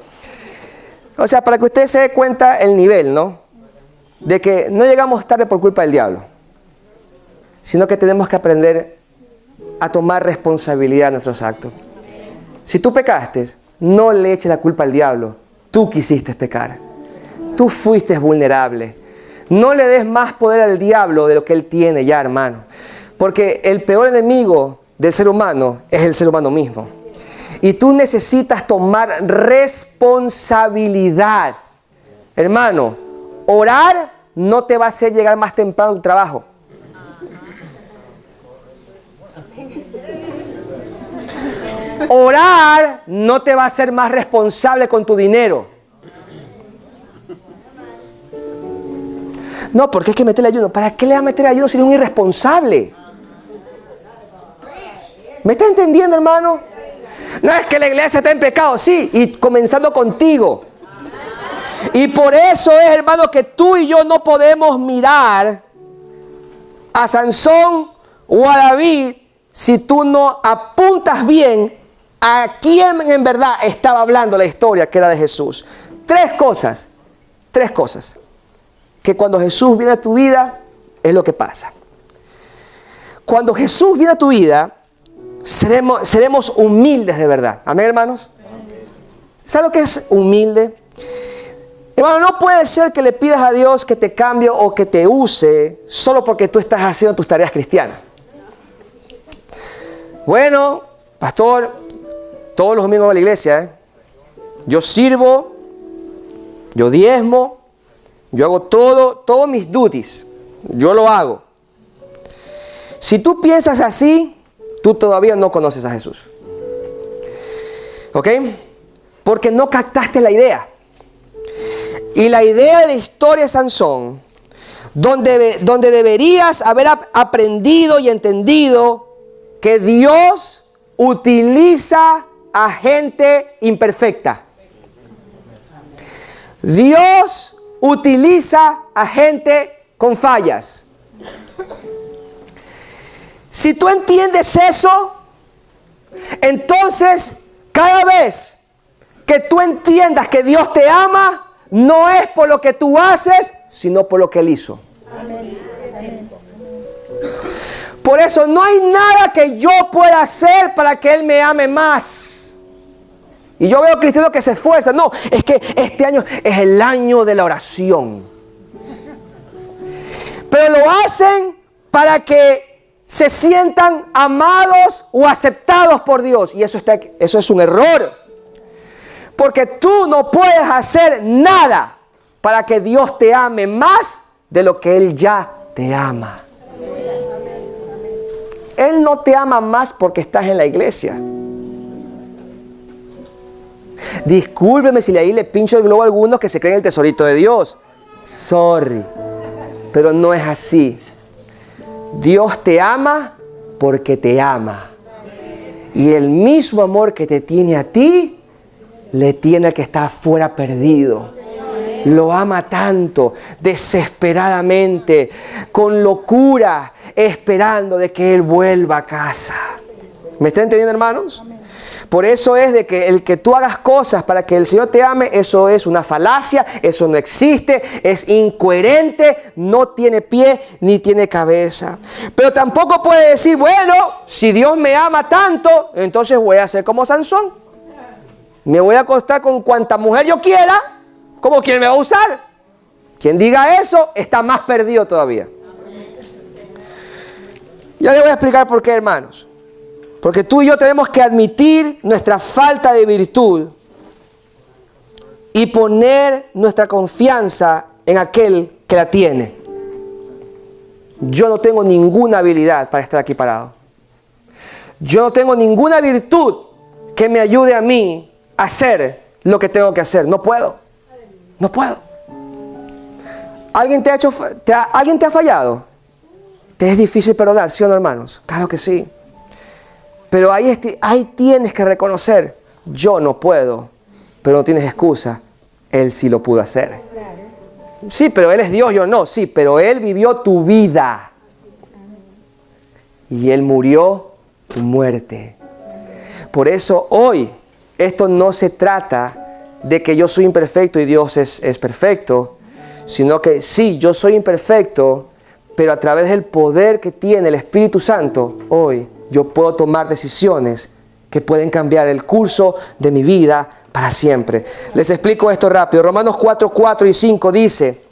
O sea, para que usted se dé cuenta el nivel, ¿no? De que no llegamos tarde por culpa del diablo, sino que tenemos que aprender a tomar responsabilidad de nuestros actos. Si tú pecaste, no le eches la culpa al diablo. Tú quisiste pecar. Tú fuiste vulnerable. No le des más poder al diablo de lo que él tiene ya, hermano. Porque el peor enemigo del ser humano es el ser humano mismo. Y tú necesitas tomar responsabilidad. Hermano, orar no te va a hacer llegar más temprano a tu trabajo. Orar no te va a hacer más responsable con tu dinero. No, porque hay que meterle ayuno. ¿Para qué le va a meter ayuno si eres un irresponsable? ¿Me está entendiendo, hermano? No es que la iglesia está en pecado, sí, y comenzando contigo. Y por eso es, hermano, que tú y yo no podemos mirar a Sansón o a David si tú no apuntas bien a quién en verdad estaba hablando la historia que era de Jesús. Tres cosas que cuando Jesús viene a tu vida es lo que pasa. Cuando Jesús viene a tu vida, seremos humildes de verdad. ¿Amén, hermanos? ¿Sabes lo que es humilde? Hermano, no puede ser que le pidas a Dios que te cambie o que te use solo porque tú estás haciendo tus tareas cristianas. Bueno, pastor, todos los domingos a la iglesia, yo sirvo, yo diezmo, yo hago todos mis duties, yo lo hago. Si tú piensas así, tú todavía no conoces a Jesús. ¿Ok? Porque no captaste la idea. Y la idea de la historia de Sansón, donde deberías haber aprendido y entendido que Dios utiliza a gente imperfecta. Dios utiliza a gente con fallas. Si tú entiendes eso, entonces cada vez que tú entiendas que Dios te ama, no es por lo que tú haces, sino por lo que Él hizo. Amén. Por eso no hay nada que yo pueda hacer para que Él me ame más. Y yo veo cristianos que se esfuerzan. No, es que este año es el año de la oración. Pero lo hacen para que se sientan amados o aceptados por Dios. Y eso es un error. Porque tú no puedes hacer nada para que Dios te ame más de lo que Él ya te ama. Él no te ama más porque estás en la iglesia. Discúlpeme si ahí le pincho el globo a algunos que se creen el tesorito de Dios. Sorry. Pero no es así. Dios te ama porque te ama. Y el mismo amor que te tiene a ti, le tiene al que está afuera perdido. Lo ama tanto, desesperadamente, con locura, esperando de que Él vuelva a casa. ¿Me está entendiendo, hermanos? Por eso es de que el que tú hagas cosas para que el Señor te ame, eso es una falacia, eso no existe, es incoherente, no tiene pie ni tiene cabeza. Pero tampoco puede decir, bueno, si Dios me ama tanto, entonces voy a ser como Sansón. Me voy a acostar con cuanta mujer yo quiera, como quien me va a usar. Quien diga eso está más perdido todavía. Ya le voy a explicar por qué, hermanos. Porque tú y yo tenemos que admitir nuestra falta de virtud y poner nuestra confianza en aquel que la tiene. Yo no tengo ninguna habilidad para estar aquí parado. Yo no tengo ninguna virtud que me ayude a mí a hacer lo que tengo que hacer. No puedo. No puedo. ¿Alguien te ha fallado? ¿Te es difícil perdonar, sí o no, hermanos? Claro que sí. Pero ahí tienes que reconocer, yo no puedo, pero no tienes excusa, Él sí lo pudo hacer. Sí, pero Él es Dios, yo no. Sí, pero Él vivió tu vida. Y Él murió tu muerte. Por eso hoy, esto no se trata de que yo soy imperfecto y Dios es perfecto, sino que sí, yo soy imperfecto, pero a través del poder que tiene el Espíritu Santo, hoy yo puedo tomar decisiones que pueden cambiar el curso de mi vida para siempre. Les explico esto rápido. Romanos 4, 4 y 5 dice,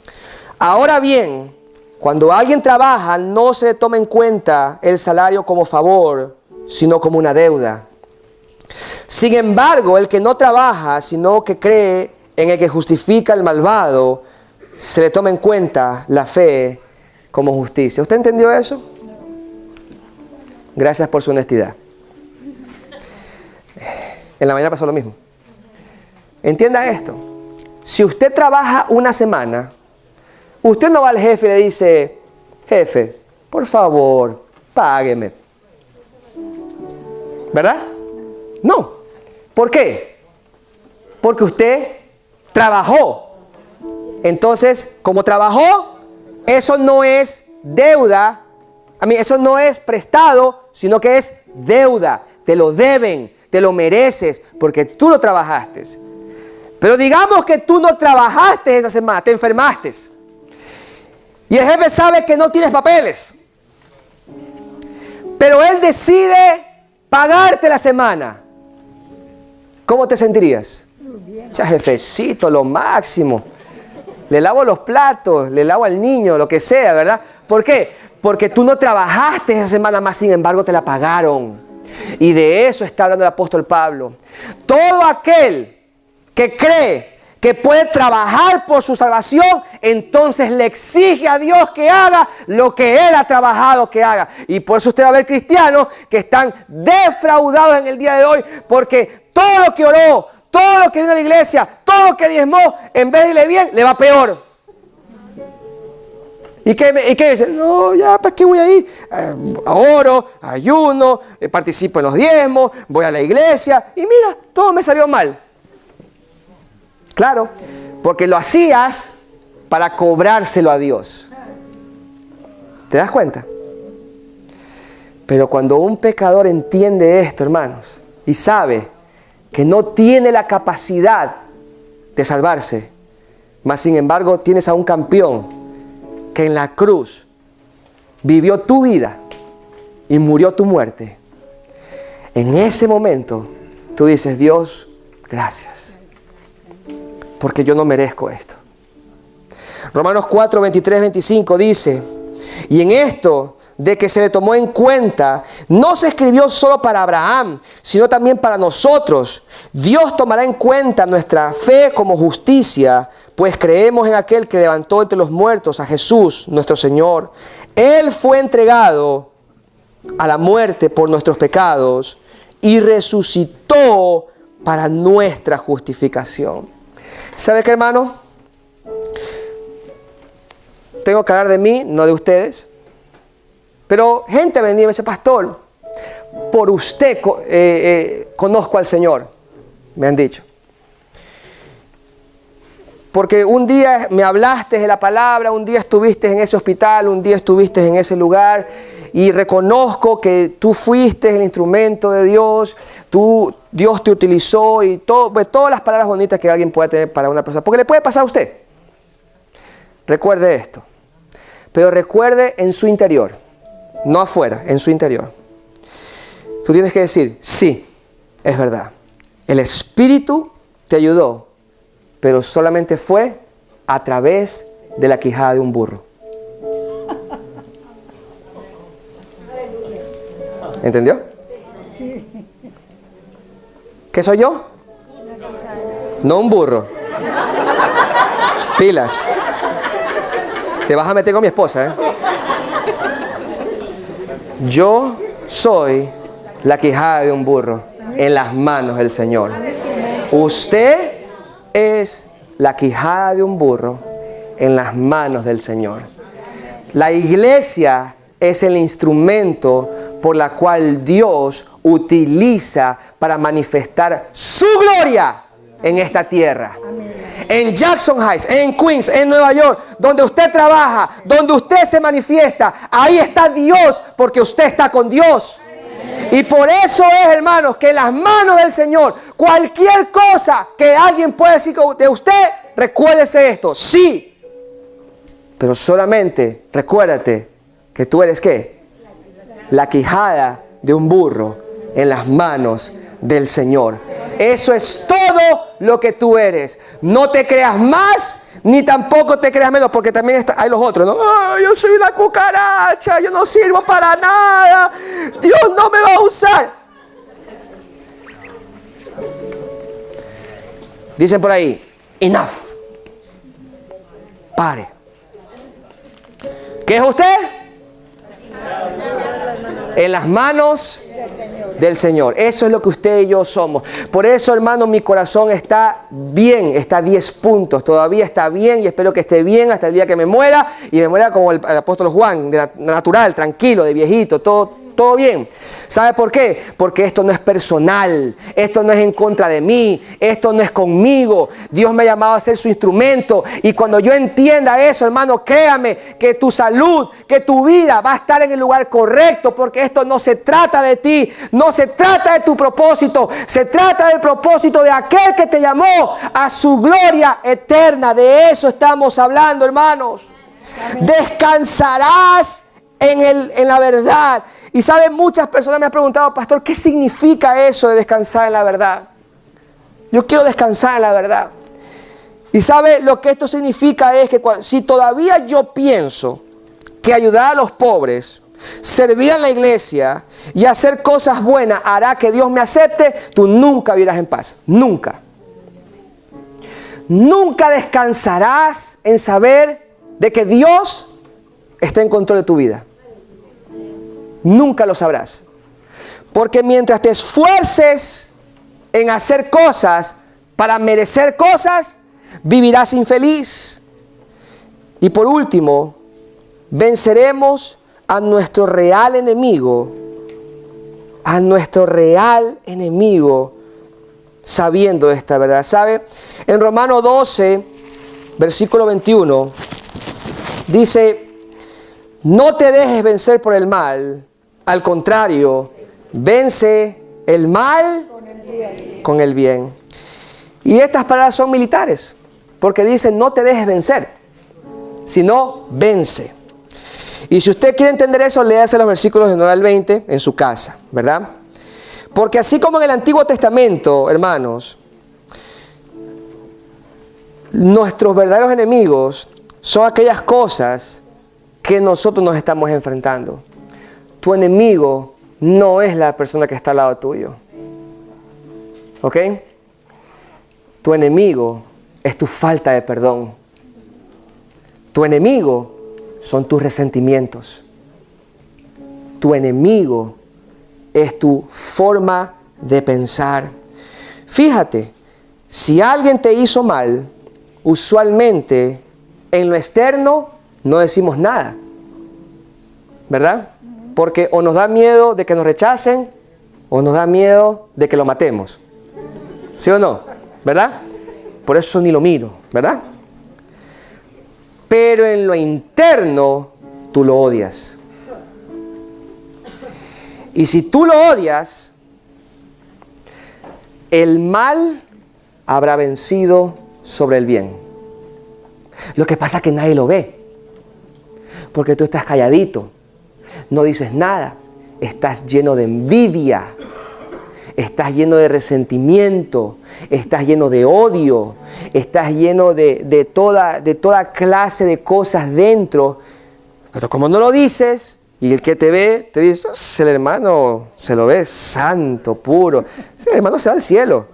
ahora bien, cuando alguien trabaja, no se le toma en cuenta el salario como favor, sino como una deuda. Sin embargo, el que no trabaja, sino que cree en el que justifica al malvado, se le toma en cuenta la fe como justicia. ¿Usted entendió eso? Gracias por su honestidad. En la mañana pasó lo mismo. Entienda esto. Si usted trabaja una semana, usted no va al jefe y le dice, jefe, por favor, págueme. ¿Verdad? No. ¿Por qué? Porque usted trabajó. Entonces, como trabajó, eso no es deuda. Eso no es prestado, sino que es deuda. Te lo deben, te lo mereces, porque tú lo trabajaste. Pero digamos que tú no trabajaste esa semana, te enfermaste. Y el jefe sabe que no tienes papeles. Pero él decide pagarte la semana. ¿Cómo te sentirías? Ya, jefecito, lo máximo. Le lavo los platos, le lavo al niño, lo que sea, ¿verdad? ¿Por qué? Porque tú no trabajaste esa semana más, sin embargo te la pagaron. Y de eso está hablando el apóstol Pablo. Todo aquel que cree que puede trabajar por su salvación, entonces le exige a Dios que haga lo que Él ha trabajado que haga. Y por eso usted va a ver cristianos que están defraudados en el día de hoy, porque todo lo que oró, todo lo que vino a la iglesia, todo lo que diezmó, en vez de irle bien, le va peor. ¿Y qué dice? No, ya, ¿para qué voy a ir? Oro, ayuno, participo en los diezmos, voy a la iglesia y mira, todo me salió mal. Claro, porque lo hacías para cobrárselo a Dios. ¿Te das cuenta? Pero cuando un pecador entiende esto, hermanos, y sabe que no tiene la capacidad de salvarse, mas sin embargo tienes a un campeón que en la cruz vivió tu vida y murió tu muerte, en ese momento tú dices, Dios, gracias, porque yo no merezco esto. Romanos 4, 23, 25 dice, y en esto de que se le tomó en cuenta, no se escribió solo para Abraham, sino también para nosotros. Dios tomará en cuenta nuestra fe como justicia, pues creemos en aquel que levantó entre los muertos a Jesús, nuestro Señor. Él fue entregado a la muerte por nuestros pecados y resucitó para nuestra justificación. ¿Sabe qué, hermano? Tengo que hablar de mí, no de ustedes. Pero gente venía y me dice, pastor, por usted conozco al Señor, me han dicho. porque un día me hablaste de la palabra, un día estuviste en ese hospital, un día estuviste en ese lugar, y reconozco que tú fuiste el instrumento de Dios, Dios te utilizó, y todas las palabras bonitas que alguien puede tener para una persona, porque le puede pasar a usted. Recuerde esto, pero recuerde en su interior, no afuera, en su interior. Tú tienes que decir, sí, es verdad, el Espíritu te ayudó, pero solamente fue a través de la quijada de un burro. ¿Entendió? ¿Qué soy yo? No un burro. Pilas. Te vas a meter con mi esposa, ¿eh? Yo soy la quijada de un burro en las manos del Señor. Usted es la quijada de un burro en las manos del Señor. La iglesia es el instrumento por la cual Dios utiliza para manifestar su gloria en esta tierra. En Jackson Heights, en Queens, en Nueva York, donde usted trabaja, donde usted se manifiesta, ahí está Dios, porque usted está con Dios. Y por eso es, hermanos, que en las manos del Señor, cualquier cosa que alguien pueda decir de usted, recuérdese esto, sí. Pero solamente recuérdate que tú eres, ¿qué? La quijada de un burro en las manos del Señor. Eso es todo lo que tú eres. No te creas más, ni tampoco te creas menos, porque también hay los otros, ¿no? Oh, yo soy una cucaracha, yo no sirvo para nada, Dios no me va a usar. Dicen por ahí, enough. Pare. ¿Qué es usted? En las manos del Señor. Eso es lo que usted y yo somos. Por eso, hermano, mi corazón está bien, está a 10 puntos. Todavía está bien y espero que esté bien hasta el día que me muera. Y me muera como el apóstol Juan, natural, tranquilo, de viejito, todo bien. ¿Sabe por qué? Porque esto no es personal, esto no es en contra de mí, esto no es conmigo. Dios me ha llamado a ser su instrumento, y cuando yo entienda eso, hermano, créame que tu salud, que tu vida va a estar en el lugar correcto, porque esto no se trata de ti, no se trata de tu propósito, se trata del propósito de aquel que te llamó a su gloria eterna. De eso estamos hablando, hermanos. Descansarás en la verdad. Y saben, muchas personas me han preguntado, pastor, ¿qué significa eso de descansar en la verdad? Yo quiero descansar en la verdad. Y sabe, lo que esto significa es que si todavía yo pienso que ayudar a los pobres, servir a la iglesia y hacer cosas buenas hará que Dios me acepte, tú nunca vivirás en paz. Nunca. Nunca descansarás en saber de que Dios está en control de tu vida. Nunca lo sabrás. Porque mientras te esfuerces en hacer cosas para merecer cosas, vivirás infeliz. Y por último, venceremos a nuestro real enemigo, sabiendo esta verdad. ¿Sabe? En Romanos 12, versículo 21, dice: no te dejes vencer por el mal, al contrario, vence el mal con el bien. Y estas palabras son militares, porque dicen no te dejes vencer, sino vence. Y si usted quiere entender eso, léase los versículos de 9 al 20 en su casa, ¿verdad? Porque así como en el Antiguo Testamento, hermanos, nuestros verdaderos enemigos son aquellas cosas que nosotros nos estamos enfrentando. Tu enemigo no es la persona que está al lado tuyo. ¿Ok? Tu enemigo es tu falta de perdón. Tu enemigo son tus resentimientos. Tu enemigo es tu forma de pensar. Fíjate, si alguien te hizo mal, usualmente en lo externo no decimos nada, ¿verdad? Porque o nos da miedo de que nos rechacen, o nos da miedo de que lo matemos. ¿Sí o no? ¿Verdad? Por eso ni lo miro, ¿verdad? pero en lo interno tú lo odias. Y si tú lo odias, el mal habrá vencido sobre el bien. Lo que pasa es que nadie lo ve, porque tú estás calladito, no dices nada, estás lleno de envidia, estás lleno de resentimiento, estás lleno de odio, estás lleno de toda clase de cosas dentro. Pero como no lo dices, y el que te ve, te dice, el hermano se lo ve santo, puro. El hermano se va al cielo.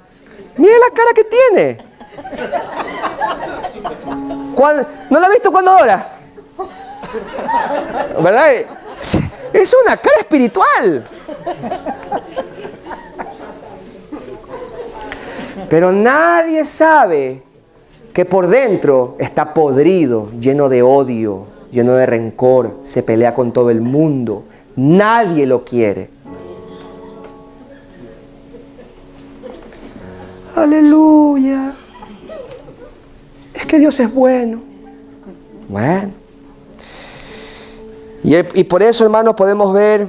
Mira la cara que tiene. ¿No lo has visto cuando ora? ¿Verdad? Es una cara espiritual. Pero nadie sabe que por dentro está podrido, lleno de odio, lleno de rencor, se pelea con todo el mundo. Nadie lo quiere. Aleluya. Es que Dios es bueno. Bueno. Y por eso, hermanos, podemos ver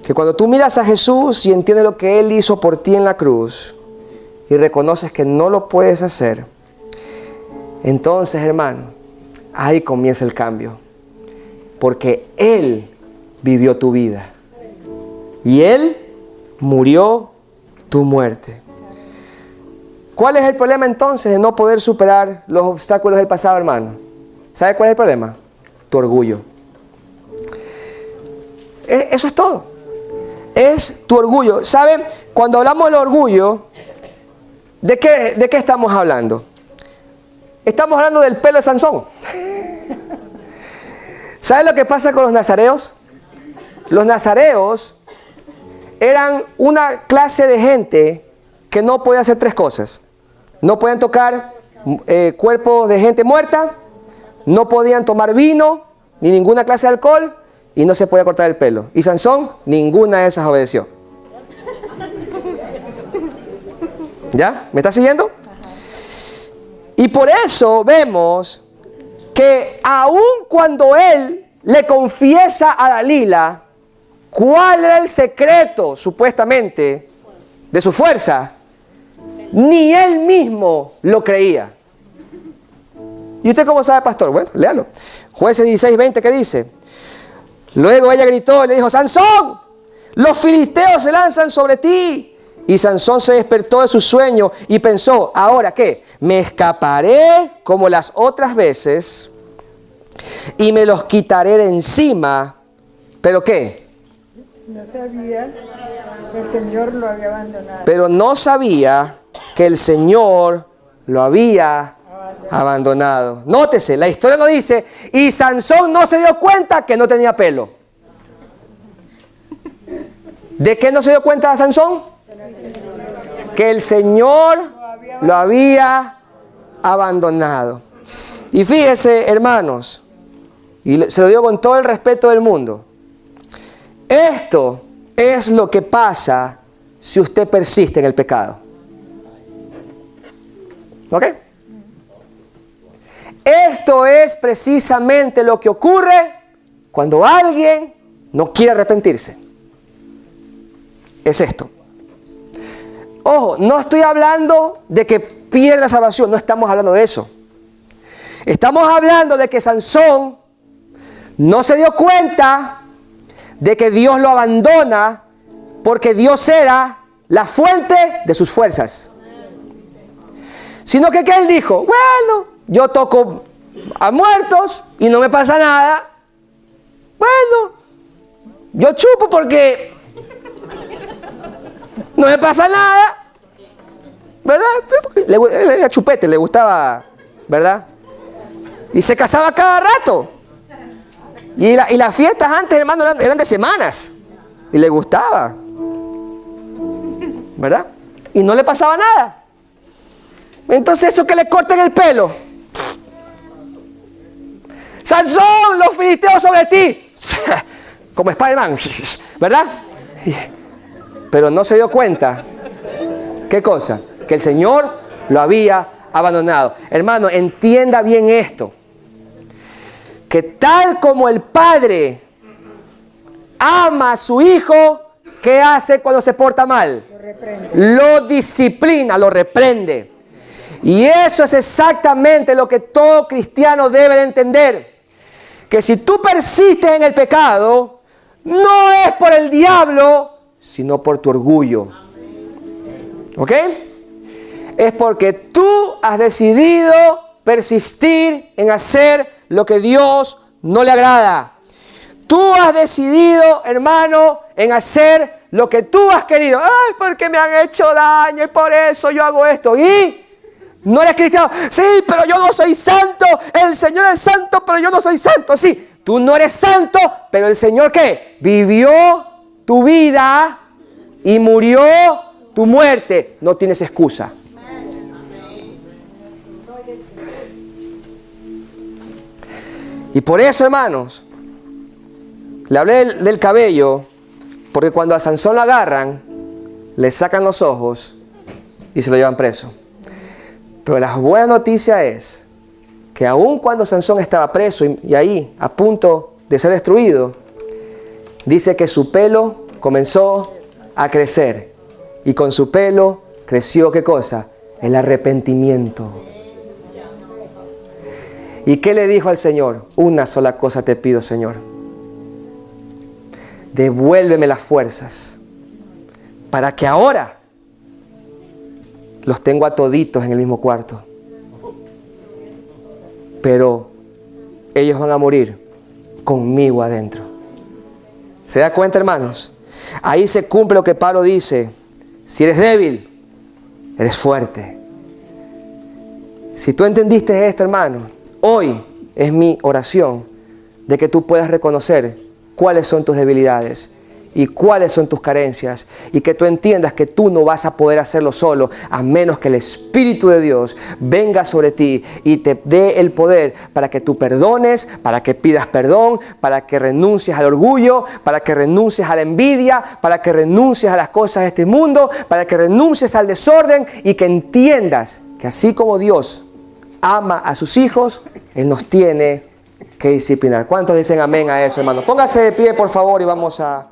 que cuando tú miras a Jesús y entiendes lo que Él hizo por ti en la cruz y reconoces que no lo puedes hacer, entonces, hermano, ahí comienza el cambio. Porque Él vivió tu vida. Y Él murió tu muerte. ¿Cuál es el problema entonces de no poder superar los obstáculos del pasado, hermano? ¿Sabe cuál es el problema? Tu orgullo. Eso es todo. Es tu orgullo. ¿Sabe? Cuando hablamos del orgullo, ¿de qué estamos hablando? Estamos hablando del pelo de Sansón. ¿Sabes lo que pasa con los nazareos? Los nazareos eran una clase de gente que no podía hacer tres cosas. No podían tocar cuerpos de gente muerta, no podían tomar vino, ni ninguna clase de alcohol, y no se podía cortar el pelo. Y Sansón, ninguna de esas obedeció. ¿Ya? ¿Me está siguiendo? Y por eso vemos que aun cuando él le confiesa a Dalila cuál era el secreto, supuestamente, de su fuerza, ni él mismo lo creía. ¿Y usted cómo sabe, pastor? Bueno, léalo. Jueces 16:20, ¿qué dice? Luego ella gritó y le dijo, Sansón, los filisteos se lanzan sobre ti. Y Sansón se despertó de su sueño y pensó, ¿ahora qué? Me escaparé como las otras veces y me los quitaré de encima. ¿Pero qué? No sabía que el Señor lo había abandonado. Pero no sabía que el Señor lo había abandonado. Nótese, la historia no dice, y Sansón no se dio cuenta que no tenía pelo. ¿De qué no se dio cuenta Sansón? Que el Señor lo había abandonado. Y fíjese, hermanos, y se lo digo con todo el respeto del mundo, esto es lo que pasa si usted persiste en el pecado. ¿Ok? Esto es precisamente lo que ocurre cuando alguien no quiere arrepentirse. Es esto. Ojo, no estoy hablando de que pierda la salvación, no estamos hablando de eso. Estamos hablando de que Sansón no se dio cuenta de que Dios lo abandona porque Dios era la fuente de sus fuerzas. Sino que él dijo, bueno, yo toco a muertos y no me pasa nada. Bueno, yo chupo porque no me pasa nada, ¿verdad? Él era chupete, le gustaba, ¿verdad? Y se casaba cada rato. Y las fiestas antes, hermano, eran de semanas. Y le gustaba, ¿verdad? Y no le pasaba nada. Entonces eso que le corten el pelo. Sansón, los filisteos sobre ti. Como Spider-Man, ¿verdad? Pero no se dio cuenta. ¿Qué cosa? Que el Señor lo había abandonado. Hermano, entienda bien esto. que tal como el Padre ama a su Hijo, ¿qué hace cuando se porta mal? Lo reprende. Lo disciplina, lo reprende. Y eso es exactamente lo que todo cristiano debe de entender. Que si tú persistes en el pecado, no es por el diablo, sino por tu orgullo. ¿Ok? Es porque tú has decidido persistir en hacer lo que Dios no le agrada. Tú has decidido, hermano, en hacer lo que tú has querido. Ay, porque me han hecho daño y por eso yo hago esto. Y no eres cristiano. Sí, pero yo no soy santo. El Señor es santo, pero yo no soy santo. Sí, tú no eres santo, pero el Señor ¿qué? Vivió tu vida y murió tu muerte. No tienes excusa. Y por eso, hermanos, le hablé del cabello, porque cuando a Sansón lo agarran, le sacan los ojos y se lo llevan preso. Pero la buena noticia es que aun cuando Sansón estaba preso y ahí a punto de ser destruido, dice que su pelo comenzó a crecer. Y con su pelo creció, ¿qué cosa? El arrepentimiento. ¿Y qué le dijo al Señor? Una sola cosa te pido, Señor. Devuélveme las fuerzas para que ahora los tengo a toditos en el mismo cuarto. Pero ellos van a morir conmigo adentro. ¿Se da cuenta, hermanos? Ahí se cumple lo que Pablo dice. Si eres débil, eres fuerte. Si tú entendiste esto, hermano, hoy es mi oración de que tú puedas reconocer cuáles son tus debilidades y cuáles son tus carencias, y que tú entiendas que tú no vas a poder hacerlo solo, a menos que el Espíritu de Dios venga sobre ti y te dé el poder para que tú perdones, para que pidas perdón, para que renuncies al orgullo, para que renuncies a la envidia, para que renuncies a las cosas de este mundo, para que renuncies al desorden, y que entiendas que así como Dios ama a sus hijos, Él nos tiene que disciplinar. ¿Cuántos dicen amén a eso, hermanos? Póngase de pie, por favor, y vamos a